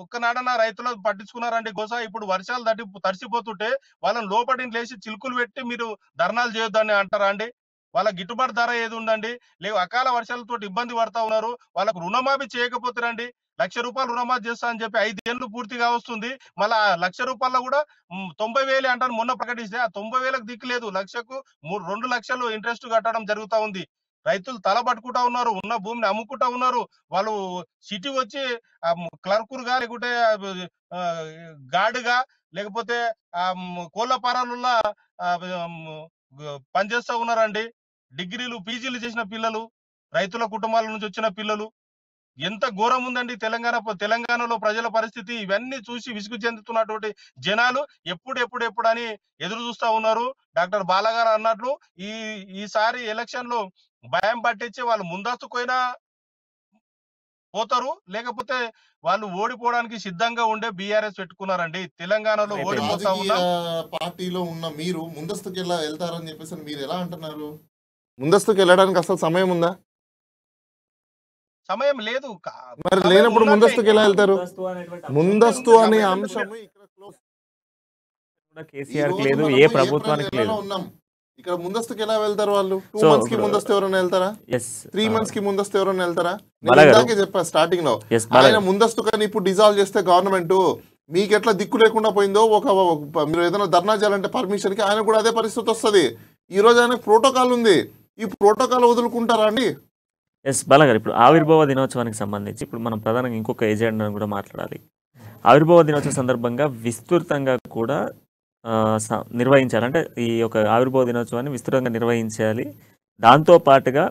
ఒక్కనాడన్నా రైతులు పట్టించుకున్నారండి గోసా? ఇప్పుడు వర్షాలు తడిసిపోతుంటే వాళ్ళని లోపలిని లేచి చిలుకులు పెట్టి మీరు ధర్నాలు చేయొద్దని అంటారా అండి? వాళ్ళ గిట్టుబాటు ధర ఏది ఉందండి? లేవు అకాల వర్షాలతో ఇబ్బంది పడతా ఉన్నారు. వాళ్ళకు రుణమాఫీ చేయకపోతే రండి, ₹1,00,000 రుణమాఫీ చేస్తా అని చెప్పి 5 ఏళ్ళు పూర్తిగా వస్తుంది. మళ్ళీ ₹1,00,000 కూడా 90,000 అంటాను మొన్న ప్రకటిస్తే. ఆ 90,000కు దిక్కు లేదు. 1,00,000కు 2 లక్షలు ఇంట్రెస్ట్ కట్టడం జరుగుతా ఉంది. రైతులు తల పట్టుకుంటా ఉన్నారు, ఉన్న భూమిని అమ్ముకుంటా ఉన్నారు. వాళ్ళు సిటీ వచ్చి క్లర్కులుగా లేకుంటే గార్డుగా లేకపోతే కోళ్ల ఫారాలలో పనిచేస్తా ఉన్నారండి. డిగ్రీలు పీజీలు చేసిన పిల్లలు, రైతుల కుటుంబాల నుంచి వచ్చిన పిల్లలు. ఎంత ఘోరం ఉందండి తెలంగాణలో ప్రజల పరిస్థితి. ఇవన్నీ చూసి విసుగు చెందుతున్నటువంటి జనాలు ఎప్పుడు అని ఎదురు చూస్తా ఉన్నారు. డాక్టర్ బాలగారు అన్నట్లు ఈసారి ఎలక్షన్ లో భయం పట్టించి వాళ్ళు ముందస్తు పోయినా పోతారు, లేకపోతే వాళ్ళు ఓడిపోవడానికి సిద్ధంగా ఉండే బీఆర్ఎస్ పెట్టుకున్నారండి. తెలంగాణలో ఓడిపోతా రాజకీయ పార్టీలో ఉన్న మీరు ముందస్తుకి వెళ్తారని చెప్పేసి మీరు ఎలా అంటున్నారు? ముందస్తుకి వెళ్ళడానికి అసలు సమయం ఉందా? సమయం లేదు. మరి లేనప్పుడు ముందస్తుకి ఎలా వెళ్తారు? ముందస్తు అనే అంశం కేసీఆర్ లేదు, ఏ ప్రభుత్వానికి లేదు. ఇక్కడ ముందస్తుకి ఎలా వెళ్తారు వాళ్ళు? 2 months కి ముందస్తు ఎవరైనా వెళ్తారా? 3 months కి ముందస్తు ఎవరైనా వెళ్తారా? నేను ఇందాకే చెప్పా స్టార్టింగ్ లో, ఆయన ముందస్తు కానీ ఇప్పుడు డిజాల్వ్ చేస్తే గవర్నమెంట్ మీకు ఎట్లా దిక్కు లేకుండా పోయిందో, మీరు ఏదైనా ధర్నా చేయాలంటే పర్మిషన్ కి ఆయన కూడా అదే పరిస్థితి వస్తుంది. ఈ రోజు ఆయన ప్రోటోకాల్ ఉంది, ఈ ప్రోటోకాల్ వదులుకుంటారా అండి? ఎస్ బాలగారు, ఇప్పుడు ఆవిర్భావ దినోత్సవానికి సంబంధించి ఇప్పుడు మనం ప్రధానంగా ఇంకొక ఎజెండాను కూడా మాట్లాడాలి. ఆవిర్భావ దినోత్సవం సందర్భంగా విస్తృతంగా కూడా నిర్వహించాలి. అంటే ఈ యొక్క ఆవిర్భావ దినోత్సవాన్ని విస్తృతంగా నిర్వహించాలి. దాంతో పాటుగా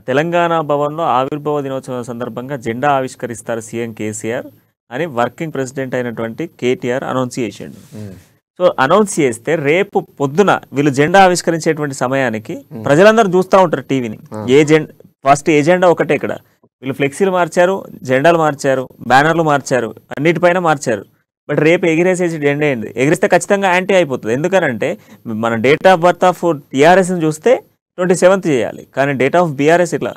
తెలంగాణ భవన్లో ఆవిర్భావ దినోత్సవం సందర్భంగా జెండా ఆవిష్కరిస్తారు సీఎం కేసీఆర్ అని వర్కింగ్ ప్రెసిడెంట్ అయినటువంటి కేటీఆర్ అనౌన్స్ చేసిండు. సో అనౌన్స్ చేస్తే రేపు పొద్దున వీళ్ళు జెండా ఆవిష్కరించేటువంటి సమయానికి ప్రజలందరూ చూస్తూ ఉంటారు టీవీని. ఫస్ట్ ఎజెండా ఒకటే, ఇక్కడ వీళ్ళు ఫ్లెక్సీలు మార్చారు, జెండాలు మార్చారు, బ్యానర్లు మార్చారు, అన్నిటిపైన మార్చారు. బట్ రేపు ఎగిరేసే జెండా ఏంది? ఎగిరిస్తే ఖచ్చితంగా యాంటీ అయిపోతుంది. ఎందుకనంటే మన డేట్ ఆఫ్ బర్త్ ఆఫ్ టీఆర్ఎస్ని చూస్తే 27th చేయాలి, కానీ డేట్ ఆఫ్ బీఆర్ఎస్ ఇట్లా.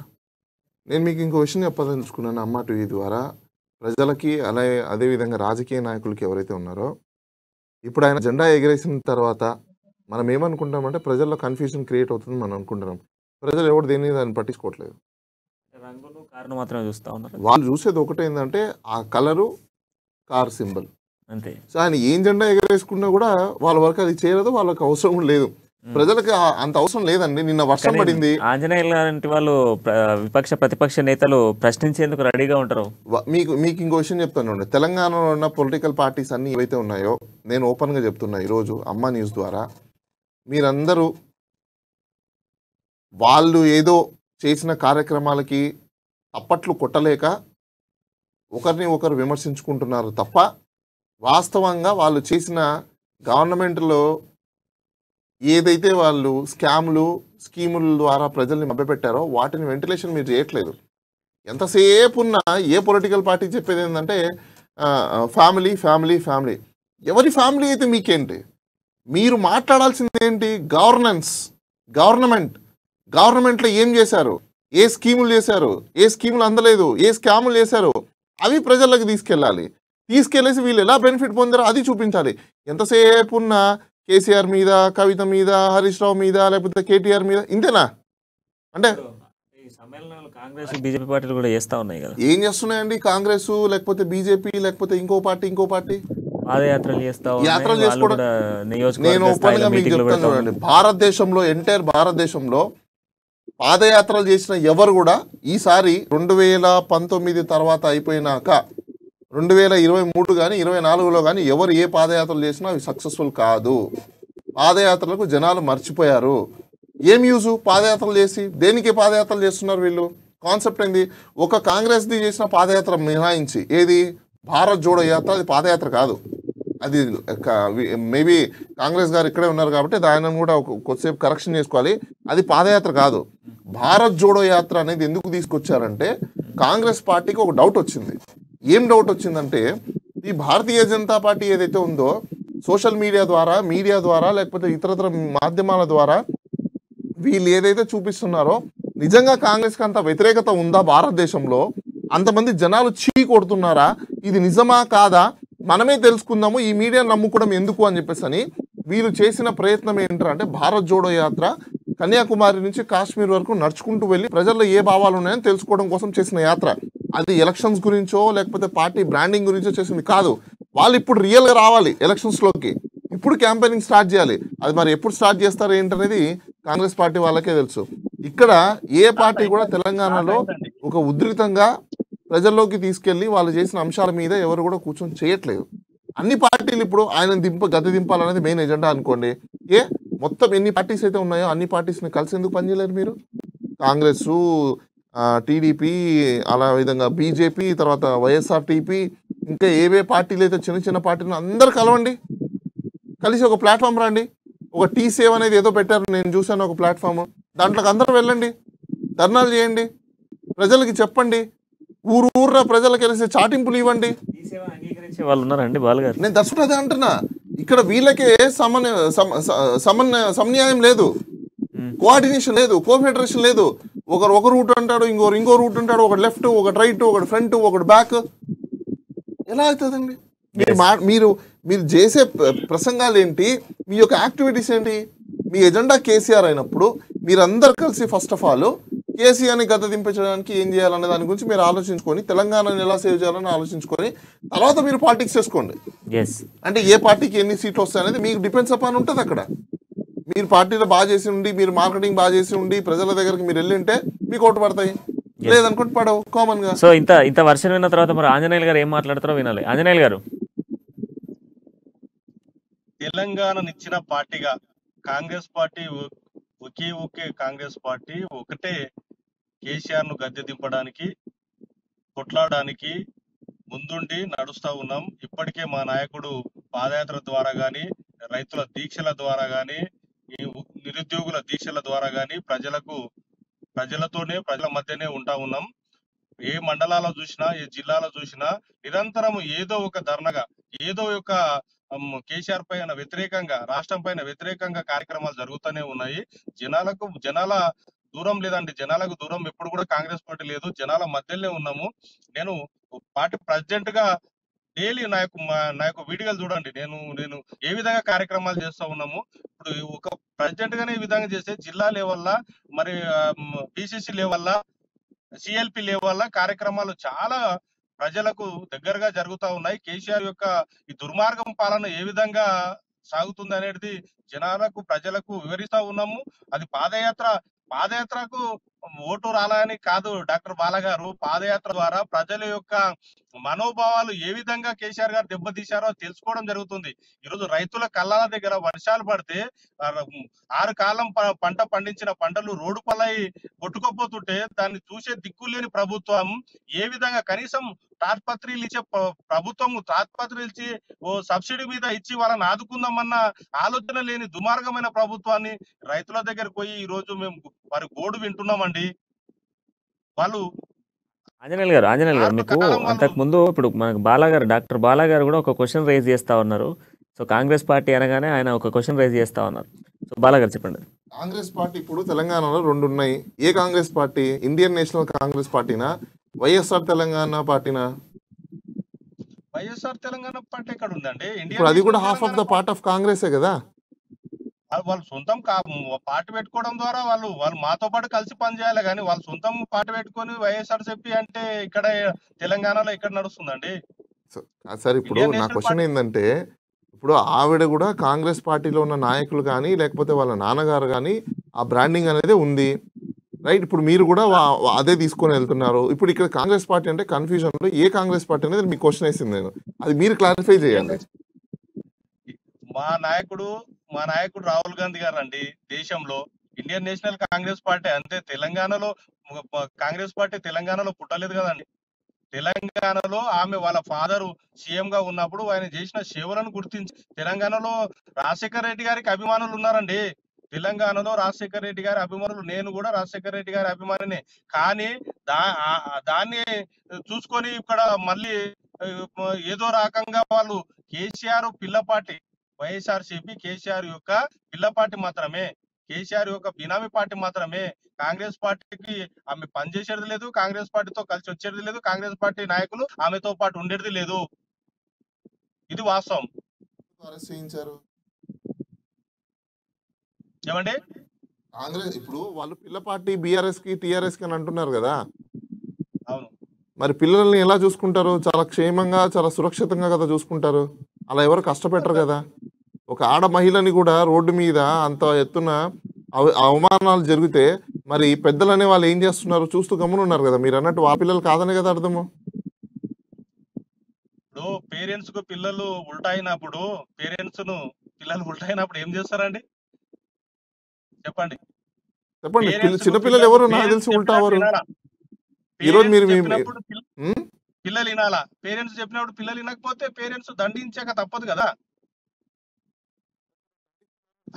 నేను మీకు ఇంకో విషయం చెప్పదలుచుకున్నాను అమ్మ టీవీ ద్వారా ప్రజలకి, అలాగే అదేవిధంగా రాజకీయ నాయకులకి ఎవరైతే ఉన్నారో, ఇప్పుడు ఆయన జెండా ఎగిరేసిన తర్వాత మనం ఏమనుకుంటామంటే ప్రజల్లో కన్ఫ్యూజన్ క్రియేట్ అవుతుంది మనం అనుకుంటున్నాం. ప్రజలు ఎవరు దాన్ని పట్టించుకోవట్లేదు, రంగులు కారణం మాత్రమే చూస్తూ ఉన్నారు. వాళ్ళు చూసేది ఒకటే ఏంటంటే ఆ కలరు, కార్ సింబల్ అంతే. సో ఆయన ఏం జెండా ఎగరేసుకున్నా కూడా వాళ్ళ వరకు అది చేయలేదు, వాళ్ళకి అవసరం లేదు. ప్రజలకు అంత అవసరం లేదండి. నిన్న వర్షం పడింది, ఆంజనేయులు లాంటి వాళ్ళు విపక్ష ప్రతిపక్ష నేతలు ప్రశ్నించేందుకు రెడీగా ఉంటారు. మీకు ఇంకో విషయం చెప్తాను. తెలంగాణలో ఉన్న పొలిటికల్ పార్టీస్ అన్ని ఏవైతే ఉన్నాయో, నేను ఓపెన్గా చెప్తున్నా ఈరోజు అమ్మా న్యూస్ ద్వారా, మీరందరూ వాళ్ళు ఏదో చేసిన కార్యక్రమాలకి అప్పట్లు కొట్టలేక ఒకరిని ఒకరు విమర్శించుకుంటున్నారు తప్ప వాస్తవంగా వాళ్ళు చేసిన గవర్నమెంట్లో ఏదైతే వాళ్ళు స్కామ్లు స్కీముల ద్వారా ప్రజల్ని మభ్యపెట్టారో వాటిని వెంటిలేషన్ మీరు చేయట్లేదు. ఎంతసేపు ఉన్నా ఏ పొలిటికల్ పార్టీ చెప్పేది ఏంటంటే ఫ్యామిలీ ఫ్యామిలీ ఫ్యామిలీ. ఎవరి ఫ్యామిలీ అయితే మీకేంటి? మీరు మాట్లాడాల్సింది ఏంటి? గవర్నమెంట్లో ఏం చేశారు, ఏ స్కీములు చేశారు, ఏ స్కీములు అందలేదు, ఏ స్కాములు చేశారు, అవి ప్రజలకు తీసుకెళ్ళేసి వీళ్ళు ఎలా బెనిఫిట్ పొందారో అది చూపించాలి. ఎంతసేపు ఉన్న కేసీఆర్ మీద, కవిత మీద, హరీష్ రావు మీద, లేకపోతే కేటీఆర్ మీద, ఇంతేనా? అంటే ఈ సమ్మేళనాలు కాంగ్రెస్ బీజేపీ పార్టీలు కూడా చేస్తా ఉన్నాయి కదా. ఏం చేస్తున్నాయండి కాంగ్రెస్, లేకపోతే బీజేపీ, లేకపోతే ఇంకో పార్టీ పాదయాత్రలు చేస్తా యాత్రలు చేసుకోవడం. నేను ఓపెన్గా మీకు చెప్తాను చూడండి, ఎంటైర్ భారతదేశంలో పాదయాత్రలు చేసిన ఎవరు కూడా ఈసారి 2019 తర్వాత అయిపోయినాక 2023 కానీ 2024లో కానీ ఎవరు ఏ పాదయాత్రలు చేసినా అవి సక్సెస్ఫుల్ కాదు. పాదయాత్రలకు జనాలు మర్చిపోయారు. ఏం యూజు పాదయాత్రలు చేసి? దేనికి పాదయాత్రలు చేస్తున్నారు వీళ్ళు? కాన్సెప్ట్ ఏంది? ఒక కాంగ్రెస్ది చేసిన పాదయాత్ర మినహాయించి, ఏది భారత్ జోడో యాత్ర, అది పాదయాత్ర కాదు. అది మేబీ కాంగ్రెస్ గారు ఇక్కడే ఉన్నారు కాబట్టి దాన్ని కూడా కొద్దిసేపు కరెక్షన్ చేసుకోవాలి. అది పాదయాత్ర కాదు. భారత్ జోడో యాత్ర అనేది ఎందుకు తీసుకొచ్చారంటే కాంగ్రెస్ పార్టీకి ఒక డౌట్ వచ్చింది. ఏం డౌట్ వచ్చిందంటే ఈ భారతీయ జనతా పార్టీ ఏదైతే ఉందో సోషల్ మీడియా ద్వారా లేకపోతే ఇతరత్ర మాధ్యమాల ద్వారా వీళ్ళు ఏదైతే చూపిస్తున్నారో నిజంగా కాంగ్రెస్కి అంత వ్యతిరేకత ఉందా భారతదేశంలో? అంతమంది జనాలు చీ కొడుతున్నారా? ఇది నిజమా కాదా మనమే తెలుసుకుందాము, ఈ మీడియా నమ్ముకోవడం ఎందుకు అని చెప్పేసి వీళ్ళు చేసిన ప్రయత్నం ఏంటంటే భారత్ జోడో యాత్ర కన్యాకుమారి నుంచి కాశ్మీర్ వరకు నడుచుకుంటూ వెళ్ళి ప్రజల్లో ఏ భావాలు ఉన్నాయని తెలుసుకోవడం కోసం చేసిన యాత్ర. అది ఎలక్షన్స్ గురించో లేకపోతే పార్టీ బ్రాండింగ్ గురించో చేసింది కాదు. వాళ్ళు ఇప్పుడు రియల్గా రావాలి ఎలక్షన్స్లోకి, ఇప్పుడు క్యాంపెయినింగ్ స్టార్ట్ చేయాలి. అది మరి ఎప్పుడు స్టార్ట్ చేస్తారు ఏంటనేది కాంగ్రెస్ పార్టీ వాళ్ళకే తెలుసు. ఇక్కడ ఏ పార్టీ కూడా తెలంగాణలో ఒక ఉధృతంగా ప్రజల్లోకి తీసుకెళ్లి వాళ్ళు చేసిన అంశాల మీద ఎవరు కూడా కూర్చొని చేయట్లేదు. అన్ని పార్టీలు ఇప్పుడు ఆయన గద్దె దింపాలనేది మెయిన్ ఎజెండా అనుకోండి. మొత్తం ఎన్ని పార్టీస్ అయితే ఉన్నాయో అన్ని పార్టీస్ని కలిసి ఎందుకు పనిచేయలేరు మీరు? కాంగ్రెస్, టీడీపీ, అలా విధంగా బీజేపీ, తర్వాత వైఎస్ఆర్టీపీ, ఇంకా ఏవే పార్టీలు అయితే చిన్న పార్టీలు అందరు కలవండి, కలిసి ఒక ప్లాట్ఫామ్ రండి. ఒక T7 అనేది ఏదో పెట్టారు, నేను చూశాను ఒక ప్లాట్ఫామ్. దాంట్లోకి అందరూ వెళ్ళండి, ధర్నాలు చేయండి, ప్రజలకి చెప్పండి, ఊర్రా ప్రజలకు కలిసి చాటింపులు ఇవ్వండి. వాళ్ళు ఉన్నారండి బాలుగారు. నేను దర్శనం అదే అంటున్నా, ఇక్కడ వీళ్ళకే సమన్యాయం లేదు, కోఆర్డినేషన్ లేదు, కోఫెడరేషన్ లేదు. ఒకరు ఒక రూట్ అంటాడు, ఇంకో రూట్ అంటాడు, ఒకటి లెఫ్ట్, ఒకటి రైట్, ఒకటి ఫ్రంట్, ఒకటి బ్యాక్. ఎలా అవుతుందండి? మీరు చేసే ప్రసంగాలు ఏంటి, మీ యొక్క యాక్టివిటీస్ ఏంటి? మీ ఎజెండా కేసీఆర్ అయినప్పుడు మీరందరు కలిసి ఫస్ట్ ఆఫ్ ఆల్ కేసీఆర్ని గద్దె దింపించడానికి ఏం చేయాలనే దాని గురించి మీరు ఆలోచించుకొని, తెలంగాణను ఎలా సేవ్ చేయాలని ఆలోచించుకొని తర్వాత మీరు పాలిటిక్స్ చేసుకోండి. అంటే ఏ పార్టీకి ఎన్ని సీట్లు వస్తాయనేది మీకు డిపెండ్స్ అపాన్ ఉంటుంది. అక్కడ మీరు పార్టీలో బాగా చేసి ఉండి, మీరు మార్కెటింగ్ బాగా చేసి ఉండి, ప్రజల దగ్గరికి మీరు వెళ్ళి ఉంటే మీకు ఓటు పడతాయి, లేదనుకుంటే పడవు కామన్ గా. సో ఇంత వర్షన్ విన్న తర్వాత మరి ఆంజనేయులు గారు ఏం మాట్లాడతారో వినాలి. ఆంజనేయులు గారు, తెలంగాణనిచ్చిన పార్టీగా కాంగ్రెస్ పార్టీ ఒకే కాంగ్రెస్ పార్టీ ఒకటే కేసీఆర్ ను గద్దె దింపడానికి, కొట్లాడడానికి ముందుండి నడుస్తా ఉన్నాం. ఇప్పటికే మా నాయకుడు పాదయాత్ర ద్వారా గాని, రైతుల దీక్షల ద్వారా గాని, ఈ నిరుద్యోగుల దీక్షల ద్వారా గాని ప్రజల మధ్యనే ఉంటా ఉన్నాం. ఏ మండలాల్లో చూసినా, ఏ జిల్లాలో చూసినా నిరంతరం ఏదో ఒక ధర్నగా, ఏదో ఒక కేసీఆర్ పైన వ్యతిరేకంగా, రాష్ట్రం పైన వ్యతిరేకంగా కార్యక్రమాలు జరుగుతూనే ఉన్నాయి. జనాల దూరం లేదండి, జనాలకు దూరం ఎప్పుడు కూడా కాంగ్రెస్ పార్టీ లేదు, జనాల మధ్యలోనే ఉన్నాము. నేను పార్టీ ప్రెసిడెంట్ గా డైలీ నా యొక్క వీడియోలు చూడండి, నేను ఏ విధంగా కార్యక్రమాలు చేస్తా ఉన్నాము. ఇప్పుడు ఒక ప్రెసిడెంట్ గానే ఈ విధంగా చేస్తే జిల్లా లెవెల్లా, మరి PCC లెవెల్లా, CLP లెవెల్లా కార్యక్రమాలు చాలా ప్రజలకు దగ్గరగా జరుగుతా ఉన్నాయి. కేసీఆర్ యొక్క ఈ దుర్మార్గం పాలన ఏ విధంగా సాగుతుంది అనేది ప్రజలకు వివరిస్తా ఉన్నాము. అది పాదయాత్రకు ఓటు రాలని కాదు డాక్టర్ బాల గారు, పాదయాత్ర ద్వారా ప్రజల యొక్క మనోభావాలు ఏ విధంగా కేసీఆర్ గారు దెబ్బతీశారో తెలుసుకోవడం జరుగుతుంది. ఈరోజు రైతుల కళ్ళాల దగ్గర వర్షాలు పడితే 6 కాలం పంట పండించిన పంటలు రోడ్డు పలై కొట్టుకోపోతుంటే దాన్ని చూసే దిక్కులేని ప్రభుత్వం ఏ విధంగా కనీసం తాత్పత్రులు ఇచ్చే ప్రభుత్వం తాత్పత్రులు ఇచ్చి ఓ సబ్సిడీ మీద ఇచ్చి వాళ్ళని ఆదుకుందామన్న ఆలోచన లేని దుమార్గమైన ప్రభుత్వాన్ని రైతుల దగ్గరకు పోయి ఈ రోజు మేము వారి గోడు వింటున్నామండి. వాళ్ళు ఆంజనేయులు గారు మీకు అంతకుముందు ఇప్పుడు మనకు డాక్టర్ బాలా గారు కూడా ఒక క్వశ్చన్ రైజ్ చేస్తా ఉన్నారు. సో కాంగ్రెస్ పార్టీ అనగానే ఆయన ఒక క్వశ్చన్ రైజ్ చేస్తా ఉన్నారు. సో బాలా గారు చెప్పండి. కాంగ్రెస్ పార్టీ ఇప్పుడు తెలంగాణలో 2 ఉన్నాయి. ఏ Congress party? Indian National Congress పార్టీనా, వైఎస్ఆర్ తెలంగాణ పార్టీనా? వైఎస్ఆర్ తెలంగాణ పార్టీ ఎక్కడ ఉందండి? ఇప్పుడు అది కూడా half of the part of కాంగ్రెసే కదా. వాళ్ళు సొంతం పార్టీ పెట్టుకోవడం ద్వారా వాళ్ళు మాతో పాటు కలిసి పనిచేయాలి, కానీ వాళ్ళు సొంతం పార్టీ పెట్టుకొని వైఎస్ఆర్ చెప్పి అంటే ఇక్కడ తెలంగాణలో ఎక్కడ నడుస్తుందండి? సార్ ఇప్పుడు నా క్వశ్చన్ ఏంటంటే, ఇప్పుడు ఆవిడ కూడా కాంగ్రెస్ పార్టీలో ఉన్న నాయకులు కానీ లేకపోతే వాళ్ళ నాన్నగారు కానీ ఆ బ్రాండింగ్ అనేది ఉంది, రైట్? ఇప్పుడు మీరు కూడా అదే తీసుకొని వెళ్తున్నారు. ఇప్పుడు ఇక్కడ కాంగ్రెస్ పార్టీ అంటే కన్ఫ్యూజన్లో ఏ కాంగ్రెస్ పార్టీ అనేది మీ క్వశ్చన్ వేసింది. నేను అది మీరు క్లారిఫై చేయండి. మా నాయకుడు రాహుల్ గాంధీ గారు అండి దేశంలో ఇండియన్ నేషనల్ కాంగ్రెస్ పార్టీ. అంతే, తెలంగాణలో కాంగ్రెస్ పార్టీ తెలంగాణలో పుట్టలేదు కదండి. తెలంగాణలో ఆమె వాళ్ళ ఫాదరు సీఎం గా ఉన్నప్పుడు ఆయన చేసిన సేవలను గుర్తించి తెలంగాణలో రాజశేఖర రెడ్డి గారికి అభిమానులు ఉన్నారండి. తెలంగాణలో రాజశేఖర రెడ్డి గారి అభిమానులు, నేను కూడా రాజశేఖర రెడ్డి గారి అభిమానిని. కానీ దాన్ని చూసుకొని ఇక్కడ మళ్ళీ ఏదో రకంగా వాళ్ళు కేసీఆర్ పిల్లపాటి, వైఎస్ఆర్సీపీ కేసీఆర్ యొక్క పిల్లపాటి మాత్రమే, కేసీఆర్ యొక్క బినామీ పార్టీ మాత్రమే. కాంగ్రెస్ పార్టీకి ఆమె పనిచేసేది లేదు, కాంగ్రెస్ పార్టీతో కలిసి వచ్చేది లేదు, కాంగ్రెస్ పార్టీ నాయకులు ఆమెతో పాటు ఉండేది లేదు. ఇది వాస్తవం. ఏమండి కాంగ్రెస్ ఇప్పుడు వాళ్ళు పిల్ల పార్టీ బీఆర్ఎస్ కి టీఆర్ఎస్ కి అని అంటున్నారు కదా. అవును, మరి పిల్లల్ని ఎలా చూసుకుంటారు? చాలా క్షేమంగా చాలా సురక్షితంగా కదా చూసుకుంటారు. అలా ఎవరు కష్టపెట్టరు కదా. ఒక ఆడ మహిళని కూడా రోడ్డు మీద అంత ఎత్తున అవమానాలు జరిగితే మరి పెద్దలనే వాళ్ళు ఏం చేస్తున్నారు? చూస్తూ గమ్మునున్నారు కదా. మీరు అన్నట్టు ఆ పిల్లలు కాదనే కదా అర్థము. ఇప్పుడు పేరెంట్స్ కు పిల్లలు ఉల్టైనప్పుడు ఏం చేస్తారండి? చెప్పండి. చిన్నపిల్లలు ఎవరు నాకు తెలిసి ఉల్టా ఎవరు? ఈరోజు మీరు పిల్లలు వినాలా? పేరెంట్స్ చెప్పినప్పుడు పిల్లలు వినకపోతే పేరెంట్స్ దండించాక తప్పదు కదా.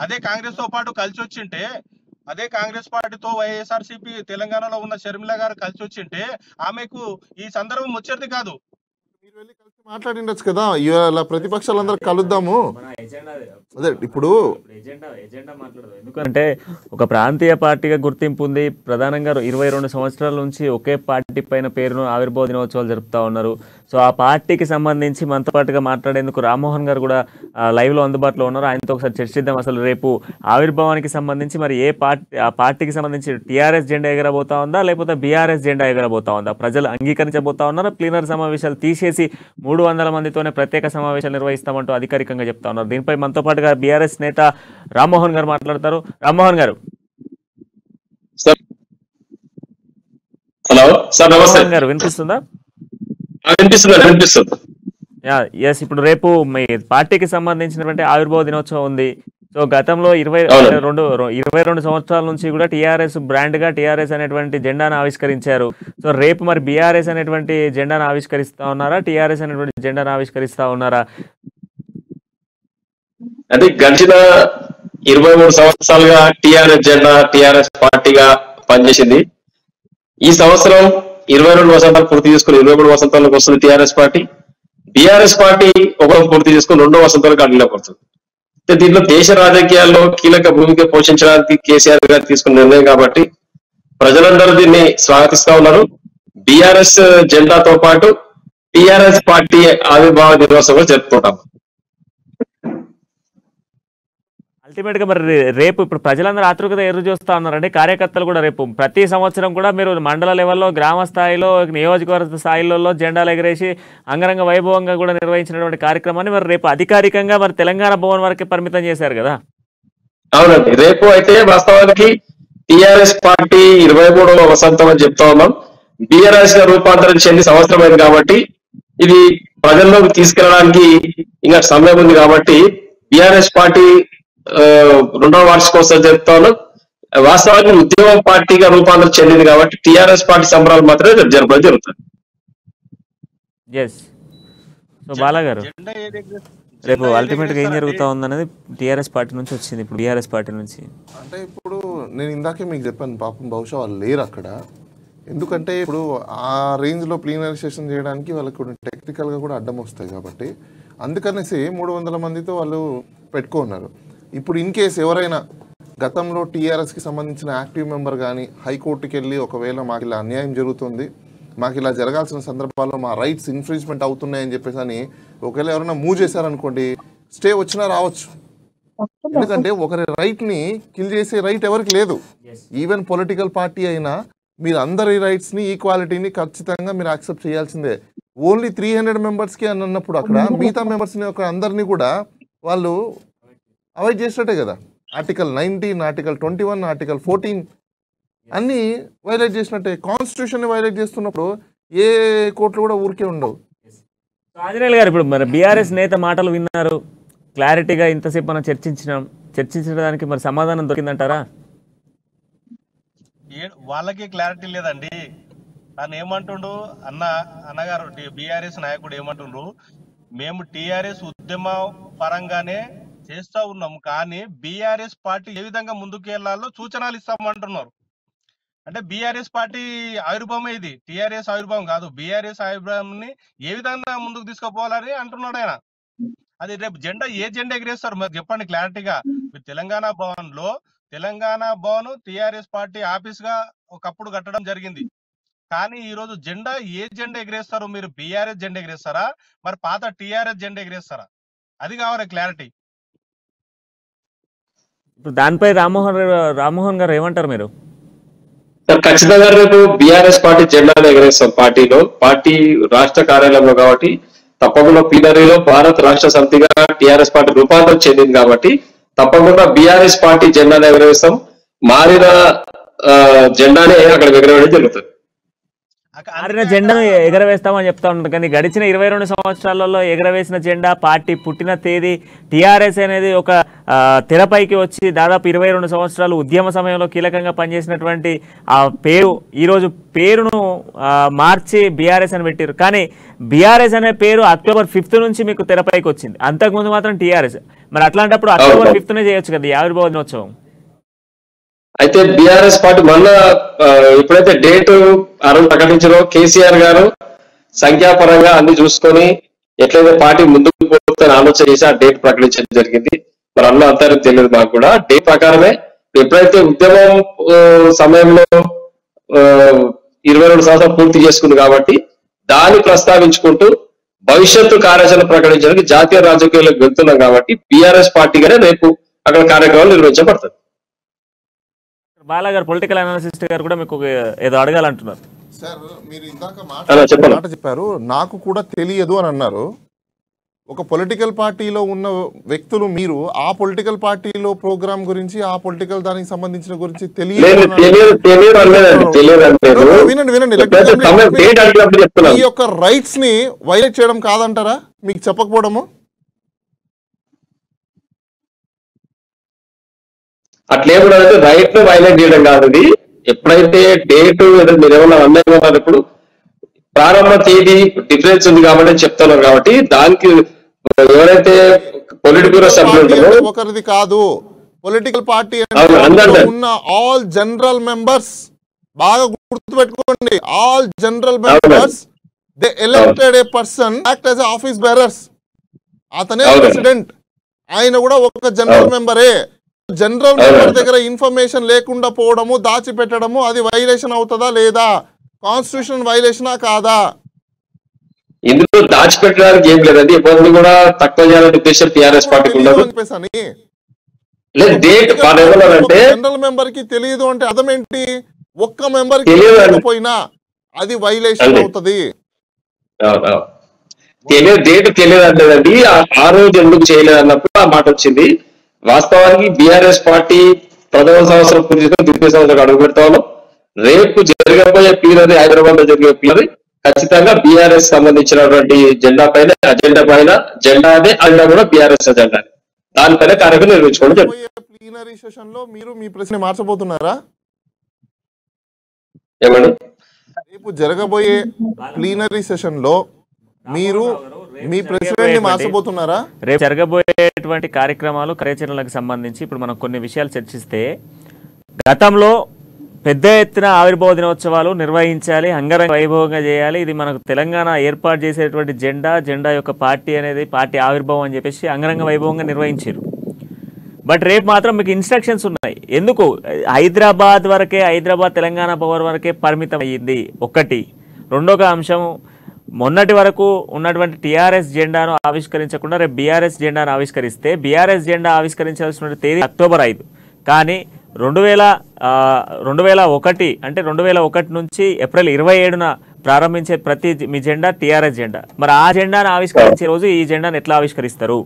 అదే కాంగ్రెస్ తో పాటు కలిసి వచ్చింటే, అదే కాంగ్రెస్ పార్టీతో వైఎస్ఆర్సీపీ తెలంగాణలో ఉన్న షర్మిల గారు కలిసి వచ్చింటే ఆమెకు ఈ సందర్భం వచ్చేది కాదు. మాట్లాడిండొచ్చు కదా. ఇవాళ ప్రతిపక్షాలందరూ కలుద్దాము. అదే ఇప్పుడు ఎందుకంటే ఒక ప్రాంతీయ పార్టీగా గుర్తింపు ఉంది. ప్రధానంగా 22 సంవత్సరాల నుంచి ఒకే పార్టీ పైన పేరును ఆవిర్భావ దినోత్సవాలు జరుపుతా ఉన్నారు. సో ఆ పార్టీకి సంబంధించి మనతో పాటుగా మాట్లాడేందుకు రామ్మోహన్ గారు కూడా లైవ్లో అందుబాటులో ఉన్నారు. ఆయనతో ఒకసారి చర్చిద్దాం. అసలు రేపు ఆవిర్భావానికి సంబంధించి మరి ఆ పార్టీకి సంబంధించి టీఆర్ఎస్ జెండా ఎగరబోతా ఉందా, లేకపోతే బీఆర్ఎస్ జెండా ఎగరబోతా ఉందా? ప్రజలు అంగీకరించబోతా ఉన్నారా? ప్లీనరీ సమావేశాలు తీసేసి 300 మందితోనే ప్రత్యేక సమావేశాలు నిర్వహిస్తామంటూ అధికారికంగా చెప్తా ఉన్నారు. దీనిపై మనతో పాటుగా బీఆర్ఎస్ నేత రామ్మోహన్ గారు మాట్లాడతారు. రామ్మోహన్ గారు. హలో సార్, నమస్తే గారు, వినిపిస్తుందా? వినిపిస్తుంది. ఇప్పుడు రేపు మీ పార్టీకి సంబంధించినటువంటి ఆవిర్భావ దినోత్సవం ఉంది. సో గతంలో 22 సంవత్సరాల నుంచి కూడా టీఆర్ఎస్ బ్రాండ్ గా టీఆర్ఎస్ అనేటువంటి జెండాను ఆవిష్కరించారు. సో రేపు మరి బీఆర్ఎస్ అనేటువంటి జెండాను ఆవిష్కరిస్తా ఉన్నారా, టీఆర్ఎస్ అనేటువంటి జెండాను ఆవిష్కరిస్తా ఉన్నారా? అంటే గడిచిన 23 సంవత్సరాలుగా టీఆర్ఎస్ జెండా టీఆర్ఎస్ పార్టీగా పనిచేసింది. ఈ సంవత్సరం 22 వసంతాలు పూర్తి చేసుకుని 23 వసంతాలకు వస్తుంది టీఆర్ఎస్ పార్టీ. బీఆర్ఎస్ పార్టీ ఒక పూర్తి చేసుకుని 2వ వసంతాలకు అడ్డులో పడుతుంది. దీంట్లో దేశ రాజకీయాల్లో కీలక భూమిక పోషించడానికి కేసీఆర్ గారు తీసుకున్న నిర్ణయం కాబట్టి ప్రజలందరూ దీన్ని స్వాగతిస్తా ఉన్నారు. బీఆర్ఎస్ జెండాతో పాటు టీఆర్ఎస్ పార్టీ ఆవిర్భావ దినోత్సవం జరుపుకుంటాం. అల్టిమేట్ గా మరి రేపు ఇప్పుడు ప్రజలందరూ ఆతృతగా ఎదురు చూస్తా ఉన్నారండి. కార్యకర్తలు కూడా రేపు ప్రతి సంవత్సరం కూడా మీరు మండల లెవెల్లో, గ్రామ స్థాయిలో, నియోజకవర్గ స్థాయిలలో జెండాలు ఎగరేసి అంగరంగ వైభవంగా కూడా నిర్వహించినటువంటి కార్యక్రమాన్ని మరి రేపు అధికారికంగా మరి తెలంగాణ భవన్ వరకే పరిమితం చేశారు కదా. అవునండి, రేపు అయితే వాస్తవానికి టిఆర్ఎస్ పార్టీ 23వ వసంతం అని చెప్తా ఉన్నాం. బిఆర్ఎస్ గా రూపాంతరం చెంది సంవత్సరం అయింది కాబట్టి ఇది ప్రజల్లోకి తీసుకెళ్ళడానికి ఇంకా సమయం ఉంది కాబట్టి బిఆర్ఎస్ పార్టీ 2వ వార్షికోత్సవం చెప్తా ఉన్నాం. వాస్తవానికి ఉద్యమ పార్టీగా రూపాంతరం చెందింది కాబట్టి టిఆర్ఎస్ పార్టీ సంబరాలు మాత్రమే జరపడం జరుగుతుంది. సో బాలా గారు, జెండా ఏది రేపు అల్టిమేట్ గా ఏం జరుగుతా ఉందనేది టీఆర్ఎస్ పార్టీ నుంచి వచ్చింది, ఇప్పుడు బీఆర్ఎస్ పార్టీ నుంచి. అంటే ఇప్పుడు నేను ఇందాకే మీకు చెప్పాను, పాపం బహుశా వాళ్ళు లేరు అక్కడ. ఎందుకంటే ఇప్పుడు ఆ రేంజ్లో ప్లీనరీ సెషన్ చేయడానికి వాళ్ళకు టెక్నికల్గా కూడా అడ్డం వస్తాయి కాబట్టి అందుకనేసి 300 మందితో వాళ్ళు పెట్టుకున్నారు. ఇప్పుడు ఇన్ కేస్ ఎవరైనా గతంలో టీఆర్ఎస్కి సంబంధించిన యాక్టివ్ మెంబర్ కానీ హైకోర్టుకి వెళ్ళి ఒకవేళ మాకు ఇలా అన్యాయం జరుగుతుంది, మాకు ఇలా జరగాల్సిన సందర్భాల్లో మా రైట్స్ ఇన్ఫ్రించ్మెంట్ అవుతున్నాయని చెప్పేసి అని ఒకవేళ ఎవరైనా మూవ్ చేశారనుకోండి, స్టే వచ్చినా రావచ్చు. ఎందుకంటే ఒకరి రైట్ని కిల్ చేసే రైట్ ఎవరికి లేదు. ఈవెన్ పొలిటికల్ పార్టీ అయినా మీరు అందరి రైట్స్ని ఈక్వాలిటీని ఖచ్చితంగా మీరు యాక్సెప్ట్ చేయాల్సిందే. ఓన్లీ 300 మెంబర్స్కి అని అన్నప్పుడు అక్కడ మిగతా మెంబర్స్ని ఒక అందరినీ కూడా వాళ్ళు అవాయిడ్ చేసినట్టే కదా. ఆర్టికల్ 19, ఆర్టికల్ 21, ఆర్టికల్ 14 అన్నీ వైలేట్ చేసినట్టే. కాన్స్టిట్యూషన్ని వైలేట్ చేస్తున్నప్పుడు ఏ కోర్టులు కూడా ఊరికే ఉండవు. ఆంజనేయులు గారు, ఇప్పుడు మరి బీఆర్ఎస్ నేత మాటలు విన్నారు, క్లారిటీగా ఇంతసేపు మనం చర్చించడానికి మరి సమాధానం దొరికిందంటారా? వాళ్ళకి క్లారిటీ లేదండి. తను ఏమంటుండు అన్నగారు బీఆర్ఎస్ నాయకుడు ఏమంటుండ్రు, మేము టీఆర్ఎస్ ఉద్యమ పరంగానే చేస్తా ఉన్నాం, కానీ బీఆర్ఎస్ పార్టీ ఏ విధంగా ముందుకు వెళ్లాలో సూచనలు ఇస్తామంటున్నారు. అంటే బీఆర్ఎస్ పార్టీ ఆవిర్భావమే ఇది, టీఆర్ఎస్ ఆవిర్భావం కాదు. బీఆర్ఎస్ ఆవిర్భావాన్ని ఏ విధంగా ముందుకు తీసుకుపోవాలని అంటున్నాడు ఆయన. అది రేపు జెండా ఏ జెండా ఎగిరేస్తారు మరి చెప్పండి క్లారిటీగా. మీరు Telangana Bhavan TRS party office గా ఒకప్పుడు కట్టడం జరిగింది, కానీ ఈ రోజు జెండా ఏ జెండా ఎగిరేస్తారు? మీరు బీఆర్ఎస్ జెండా ఎగిరేస్తారా, మరి పాత టీఆర్ఎస్ జెండా ఎగిరేస్తారా? అది కావాలి క్లారిటీ. ఇప్పుడు దానిపై రామ్మోహన్ గారు ఏమంటారు మీరు? ఖచ్చితంగా రేపు బీఆర్ఎస్ పార్టీ జెండాను ఎగరేస్తాం. పార్టీ రాష్ట్ర కార్యాలయంలో కాబట్టి తప్పకుండా ప్లీనరీలో భారత రాష్ట్ర సమితిగా టీఆర్ఎస్ పార్టీ రూపాంతరం చెందింది కాబట్టి తప్పకుండా బీఆర్ఎస్ పార్టీ జెండాను ఎగరేస్తాం. మారిన జెండానే అక్కడ ఎగరవేయడం జరుగుతుంది. మారిన జెండాను ఎగరవేస్తామని చెప్తా ఉంటారు, కానీ గడిచిన 22 సంవత్సరాలలో ఎగరవేసిన జెండా, పార్టీ పుట్టిన తేదీ, టీఆర్ఎస్ అనేది ఒక తెరపైకి వచ్చి దాదాపు 22 సంవత్సరాలు ఉద్యమ సమయంలో కీలకంగా పనిచేసినటువంటి ఆ పేరు ఈరోజు పేరును మార్చి బీఆర్ఎస్ అని పెట్టారు. కానీ బీఆర్ఎస్ అనే పేరు అక్టోబర్ 5 నుంచి మీకు తెరపైకి వచ్చింది, అంతకుముందు మాత్రం టీఆర్ఎస్. మరి అట్లాంటప్పుడు అక్టోబర్ 5నే చేయొచ్చు కదా ఈ ఆవిర్భావ దినోత్సవం. అయితే బీఆర్ఎస్ పార్టీ మొన్న ఎప్పుడైతే డేట్ ప్రకటించారో కేసీఆర్ గారు సంఖ్యాపరంగా అన్ని చూసుకొని ఎట్లయితే పార్టీ ముందుకు పోతుందని ఆలోచన చేసి ఆ డేట్ ప్రకటించడం జరిగింది. మరి అన్న అంతా తెలియదు మాకు కూడా. డేట్ ప్రకారమే ఎప్పుడైతే ఉద్యమం సమయంలో 22 సంవత్సరాలు పూర్తి చేసుకుంది కాబట్టి దాన్ని ప్రస్తావించుకుంటూ భవిష్యత్తు కార్యాచరణ ప్రకటించడానికి జాతీయ రాజకీయాలకు వెళ్తున్నాం కాబట్టి బీఆర్ఎస్ పార్టీగానే రేపు అక్కడ కార్యక్రమాలు నిర్వహించబడుతుంది. బాలా గారు, పొలిటికల్ అనాలిసిస్ట్ గారు కూడా మీకు ఏదో అడగాలంటున్నారు. సార్, మీరు ఇందాక మాట చెప్పారు, నాకు కూడా తెలియదు అని అన్నారు. ఒక పొలిటికల్ పార్టీలో ఉన్న వ్యక్తులు మీరు ఆ పొలిటికల్ పార్టీలో ప్రోగ్రామ్ గురించి, ఆ పొలిటికల్ దానికి సంబంధించిన గురించి ఈ యొక్క రైట్స్ ని వైలేట్ చేయడం కాదంటారా మీకు చెప్పకపోవడము? అట్లేమన్నా రైట్ ను వైలేట్ చేయడం కాదు. ఇది ఎప్పుడైతే డేట్ మీరు ఏమన్నా అన్నారు, ఇప్పుడు ప్రారంభ తేదీ డిఫరెన్స్ ఉంది కాబట్టి చెప్తున్నారు కాబట్టి దానికి ఎవరైతే పొలిటికల్ బ్యూరో సభ్యులు ఉంటారో ఒకరిది కాదు. పొలిటికల్ పార్టీ ఉన్న ఆల్ జనరల్ మెంబర్స్, బాగా గుర్తుపెట్టుకోండి, all general members they elected A person act as office bearers. అతనే ప్రెసిడెంట్, ఆయన కూడా ఒక జనరల్ మెంబరే. జనరల్ మెంబర్ దగ్గర ఇన్ఫర్మేషన్ లేకుండా పోవడము, దాచిపెట్టడము, అది వైలేషన్ అవుతుందా లేదా? కాన్స్టిట్యూషన్ వైలేషనా కాదా? ఇందులో దాచిపెట్టడానికి ఏం లేదండి. ఎప్పుడు కూడా తక్కువ చేయాలని ఉద్దేశం టీఆర్ఎస్ పార్టీకి ఉండదు. జనరల్ మెంబర్ కి తెలియదు అంటే అర్థం ఏంటి? ఒక్క మెంబర్ కి తెలియకపోయినా అది వైలేషన్ అవుతుంది. డేట్ తెలియదు అంటేదండి, ఆ రోజు ఎందుకు చేయలేదు అన్నప్పుడు ఆ మాట వచ్చింది. వాస్తవానికి బీఆర్ఎస్ పార్టీ ప్రథమ సంవత్సరం పూర్తి చేసుకొని ద్వితీయ సంవత్సరం అడుగు పెడతా ఉన్నాం. రేపు జరగబోయే ప్లీనరీ, హైదరాబాద్ లో జరిగే ప్లీనరీ ఖచ్చితంగా బీఆర్ఎస్ సంబంధించినటువంటి అజెండా పైన జెండానే అజెండా కూడా బీఆర్ఎస్ అజెండా, దానిపైన కార్యక్రమం నిర్వహించుకోవడం జరుగుతుంది. ప్లీనరీ సెషన్ లో మీరు మీ ప్రశ్న మార్చబోతున్నారా? ఏమండి, రేపు జరగబోయే ప్లీనరీ సెషన్ లో మీరు మీ ప్రెసిడెంట్ ని మార్చబోతున్నారా? రేపు జరగబోయేటువంటి కార్యక్రమాలు, కార్యాచరణలకు సంబంధించి ఇప్పుడు మనం కొన్ని విషయాలు చర్చిస్తే, గతంలో పెద్ద ఎత్తున ఆవిర్భావ దినోత్సవాలు నిర్వహించాలి, అంగరంగ వైభవంగా చేయాలి, ఇది మనకు తెలంగాణ ఏర్పాటు చేసేటువంటి జెండా యొక్క పార్టీ అనేది పార్టీ ఆవిర్భావం అని చెప్పేసి అంగరంగ వైభవంగా నిర్వహించారు. బట్ రేపు మాత్రం మీకు ఇన్స్ట్రక్షన్స్ ఉన్నాయి. ఎందుకు హైదరాబాద్ తెలంగాణ పవర్ వరకే పరిమితం అయ్యింది ఒకటి. రెండొక అంశం, మొన్నటి వరకు ఉన్నటువంటి టీఆర్ఎస్ జెండాను ఆవిష్కరించకుండా రేపు బీఆర్ఎస్ జెండాను ఆవిష్కరిస్తే, బీఆర్ఎస్ జెండా ఆవిష్కరించాల్సిన తేదీ అక్టోబర్ 5. కానీ 2001 అంటే 2001 నుంచి ఏప్రిల్ 27న ప్రారంభించే ప్రతి మీ జెండా టీఆర్ఎస్ జెండా. మరి ఆ జెండాను ఆవిష్కరించే రోజు ఈ జెండాను ఎట్లా ఆవిష్కరిస్తారు?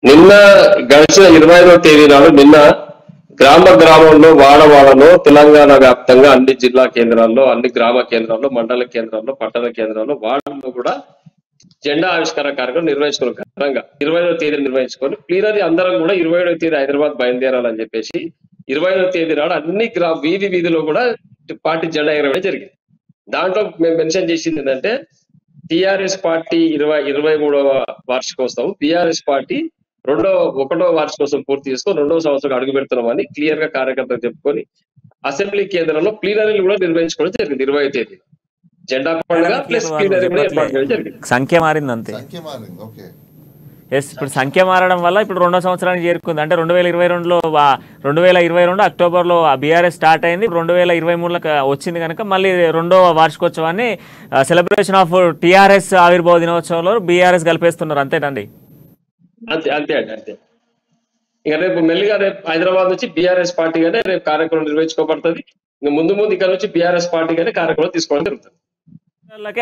నిన్న గడిచిన 25వ తేదీ నాడు నిన్న గ్రామంలో వాడవాడలో తెలంగాణ వ్యాప్తంగా అన్ని జిల్లా కేంద్రాల్లో, అన్ని గ్రామ కేంద్రాల్లో, మండల కేంద్రాల్లో, పట్టణ కేంద్రాల్లో, వార్డుల్లో కూడా జెండా ఆవిష్కరణ కార్యక్రమం నిర్వహించుకున్నాం. ఘనంగా 25వ తేదీ నిర్వహించుకొని ప్లీనరీ అందరం కూడా 27వ తేదీ హైదరాబాద్ బయలుదేరాలని చెప్పేసి 25వ తేదీ నాడు అన్ని వీధిలో కూడా పార్టీ జెండా ఎగరవేయడం జరిగింది. దాంట్లో మేము మెన్షన్ చేసింది ఏంటంటే, టిఆర్ఎస్ పార్టీ 23వ వార్షికోత్సవం, బీఆర్ఎస్ పార్టీ 1వ వార్షికోత్సవం పూర్తి చేసుకొని 2వ సంవత్సరం అడుగు పెడుతున్నామని క్లియర్ గా కార్యకర్తలు చెప్పుకొని అసెంబ్లీ కేంద్రంలో ప్లీనరీలు కూడా నిర్వహించుకోవడం జరిగింది. 20వ తేదీ జెండా పండుగ ప్లస్ ప్లీనరీ కూడా ఏర్పాటు చేయడం జరిగింది. సంఖ్య మారింది అంతే. ఎస్, ఇప్పుడు సంఖ్య మారడం వల్ల ఇప్పుడు 2వ సంవత్సరానికి చేరుకుంది. అంటే 2022 అక్టోబర్లో బీఆర్ఎస్ స్టార్ట్ అయింది, 2023లో వచ్చింది కనుక మళ్ళీ 2వ వార్షికోత్సవాన్ని సెలబ్రేషన్ ఆఫ్ టీఆర్ఎస్ ఆవిర్భావ దినోత్సవంలో బీఆర్ఎస్ కలిపేస్తున్నారు. అంతేనండి? అంతే అంతే అండి అంతే. ఇక రేపు మెల్లిగా హైదరాబాద్ నుంచి బీఆర్ఎస్ పార్టీగానే రేపు కార్యక్రమం నిర్వహించుకోబడుతుంది. ఇంకా ముందు ఇక్కడ నుంచి బీఆర్ఎస్ పార్టీగానే కార్యక్రమం తీసుకోవడం జరుగుతుంది.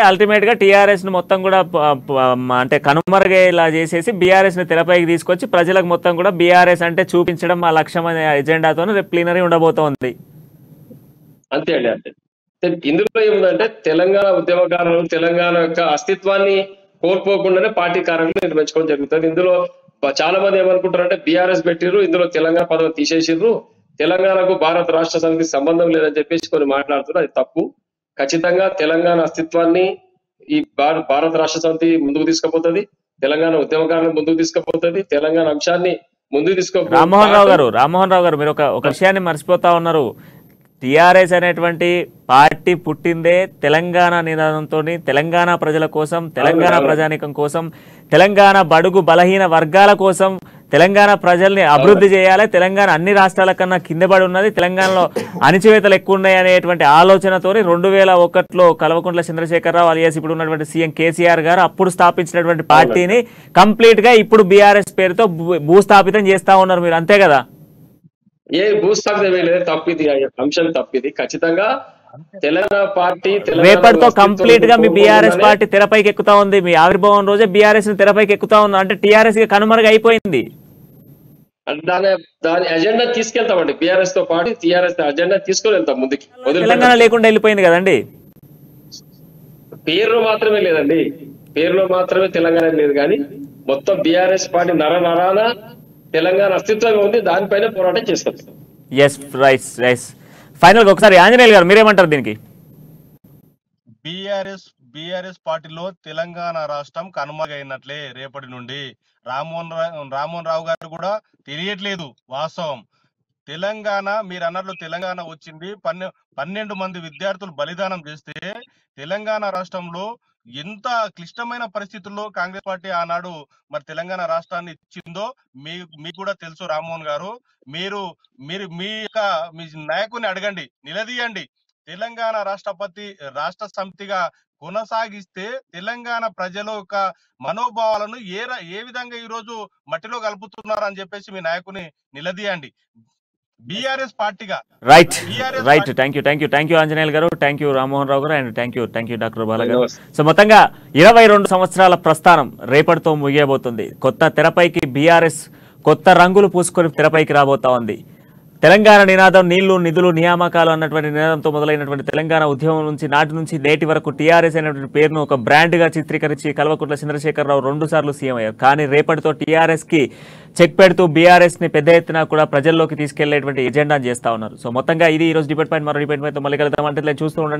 అల్టిమేట్ గా టీఆర్ఎస్ ను మొత్తం కూడా అంటే కనుమరుగేలా చేసేసి బీఆర్ఎస్ ని తెరపైకి తీసుకొచ్చి ప్రజలకు మొత్తం కూడా బీఆర్ఎస్ అంటే చూపించడం ఆ లక్ష్యం అనే ఎజెండాతో రేపు ప్లీనరీ ఉండబోతోంది. అంతే అండి అంతే. ఇందులో ఏముందంటే, తెలంగాణ ఉద్యమకారులు తెలంగాణ యొక్క అస్తిత్వాన్ని కోల్పోకుండానే పార్టీ కార్యక్రమం నిర్వహించుకోవడం జరుగుతుంది. ఇందులో చాలా మంది ఏమనుకుంటారంటే, బీఆర్ఎస్ పెట్టిర్రు, ఇందులో తెలంగాణ పదవి తీసేసిర్రు, తెలంగాణకు భారత రాష్ట్ర సమితి సంబంధం లేదని చెప్పేసి కొన్ని మాట్లాడుతున్నారు. అది తప్పు. ఖచ్చితంగా తెలంగాణ అస్తిత్వాన్ని ఈ భారత రాష్ట్ర సమితి ముందుకు తీసుకుపోతుంది, తెలంగాణ ఉద్యమకారులను ముందుకు తీసుకుపోతుంది, తెలంగాణ అంశాన్ని ముందుకు తీసుకుపోతుంది. రామ్మోహన్ రావు గారు మీరు ఒక విషయాన్ని మర్చిపోతా ఉన్నారు. టీఆర్ఎస్ అనేటువంటి పార్టీ పుట్టిందే తెలంగాణ నినాదంతో, తెలంగాణ ప్రజల కోసం, తెలంగాణ ప్రజానీకం కోసం, తెలంగాణ బడుగు బలహీన వర్గాల కోసం, తెలంగాణ ప్రజల్ని అభివృద్ధి చేయాలి, తెలంగాణ అన్ని రాష్ట్రాల కన్నా కిందపడి ఉన్నది, తెలంగాణలో అణిచివేతలు ఎక్కువ ఉన్నాయి అనేటువంటి ఆలోచనతో 2001లో కల్వకుంట్ల చంద్రశేఖరరావు అలియాస్ ఇప్పుడు ఉన్నటువంటి సీఎం కేసీఆర్ గారు అప్పుడు స్థాపించినటువంటి పార్టీని కంప్లీట్ గా ఇప్పుడు బీఆర్ఎస్ పేరుతో భూస్థాపితం చేస్తా ఉన్నారు మీరు. అంతే కదా? ఏ భూస్థాపితం లేదు, తప్పిది అంశం తప్పిది. ఖచ్చితంగా తెలంగాణ పార్టీ రేపటితో కంప్లీట్ గా మీ బీఆర్ఎస్ పార్టీ తెరపైకి ఎక్కుతా ఉంది. మీ ఆవిర్భావం రోజే బీఆర్ఎస్ తెరపైకి ఎక్కుతా ఉంది. అంటే టీఆర్ఎస్ కనుమరుగు అయిపోయింది. దాని అజెండా తీసుకెళ్తామండి. బీఆర్ఎస్ తో పాటు టీఆర్ఎస్ అజెండా తీసుకొని వెళ్తాం ముందుకి. తెలంగాణ లేకుండా వెళ్ళిపోయింది కదండి. పేరులో మాత్రమే లేదండి, పేరులో మాత్రమే తెలంగాణ లేదు, కానీ మొత్తం బీఆర్ఎస్ పార్టీ నరాన తెలంగాణ అస్తిత్వంగా ఉంది. దానిపైన పోరాటం చేస్తాం. Yes right right. ఫైనల్ గా ఒకసారి ఆంజనేయులు గారు మీరేమంటారు దీనికి? బీఆర్ఎస్ పార్టీలో తెలంగాణ రాష్ట్రం కనుమరుగైనట్లే. రేపటి నుండి రామ్మోహన్ రావు గారు కూడా తెలియట్లేదు వాస్తవం. తెలంగాణ మీరు అన్నట్లు తెలంగాణ వచ్చింది, 12 మంది విద్యార్థులు బలిదానం చేస్తే తెలంగాణ రాష్ట్రంలో ఎంత క్లిష్టమైన పరిస్థితుల్లో కాంగ్రెస్ పార్టీ ఆనాడు మరి తెలంగాణ రాష్ట్రాన్ని ఇచ్చిందో మీకు కూడా తెలుసు. రామ్మోహన్ గారు, మీరు మీ నాయకుని అడగండి, నిలదీయండి. తెలంగాణ రాష్ట్ర సమితిగా కొనసాగిస్తే తెలంగాణ ప్రజల యొక్క మనోభావాలను ఏ విధంగా ఈ రోజు మట్టిలో కలుపుతున్నారు అని చెప్పేసి మీ నాయకుని నిలదీయండి. బీఆర్ఎస్ పార్టీగా రైట్ థ్యాంక్ యూ ఆంజనేయులు గారు, థ్యాంక్ యూ రామ్మోహన్ రావు గారు, and thank you doctor Bala గారు. సో మొత్తంగా 22 సంవత్సరాల ప్రస్థానం రేపటితో ముగియబోతుంది. కొత్త తెరపైకి బీఆర్ఎస్ కొత్త రంగులు పూసుకొని తెరపైకి రాబోతా ఉంది. తెలంగాణ నినాదం నీళ్లు నిధులు నియామకాలు అన్నటువంటి నినాదంతో మొదలైనటువంటి తెలంగాణ ఉద్యమం నుంచి నాటి నుంచి నేటి వరకు టీఆర్ఎస్ అనేటువంటి పేరును ఒక బ్రాండ్ గా చిత్రీకరించి కల్వకుంట్ల చంద్రశేఖరరావు 2 సార్లు సీఎం అయ్యారు. కానీ రేపటితో టీఆర్ఎస్ కి చెక్ పెడుతూ బీఆర్ఎస్ ని పెద్ద ఎత్తున కూడా ప్రజల్లోకి తీసుకెళ్లేటువంటి ఎజెండా చేస్తా ఉన్నారు. సో మొత్తంగా ఇది ఈ రోజు డిబేట్ పాయింట్. మరో డిబేట్ పాయింట్ మళ్ళీ కలుద్దాం. అంటే చూస్తూ ఉండండి.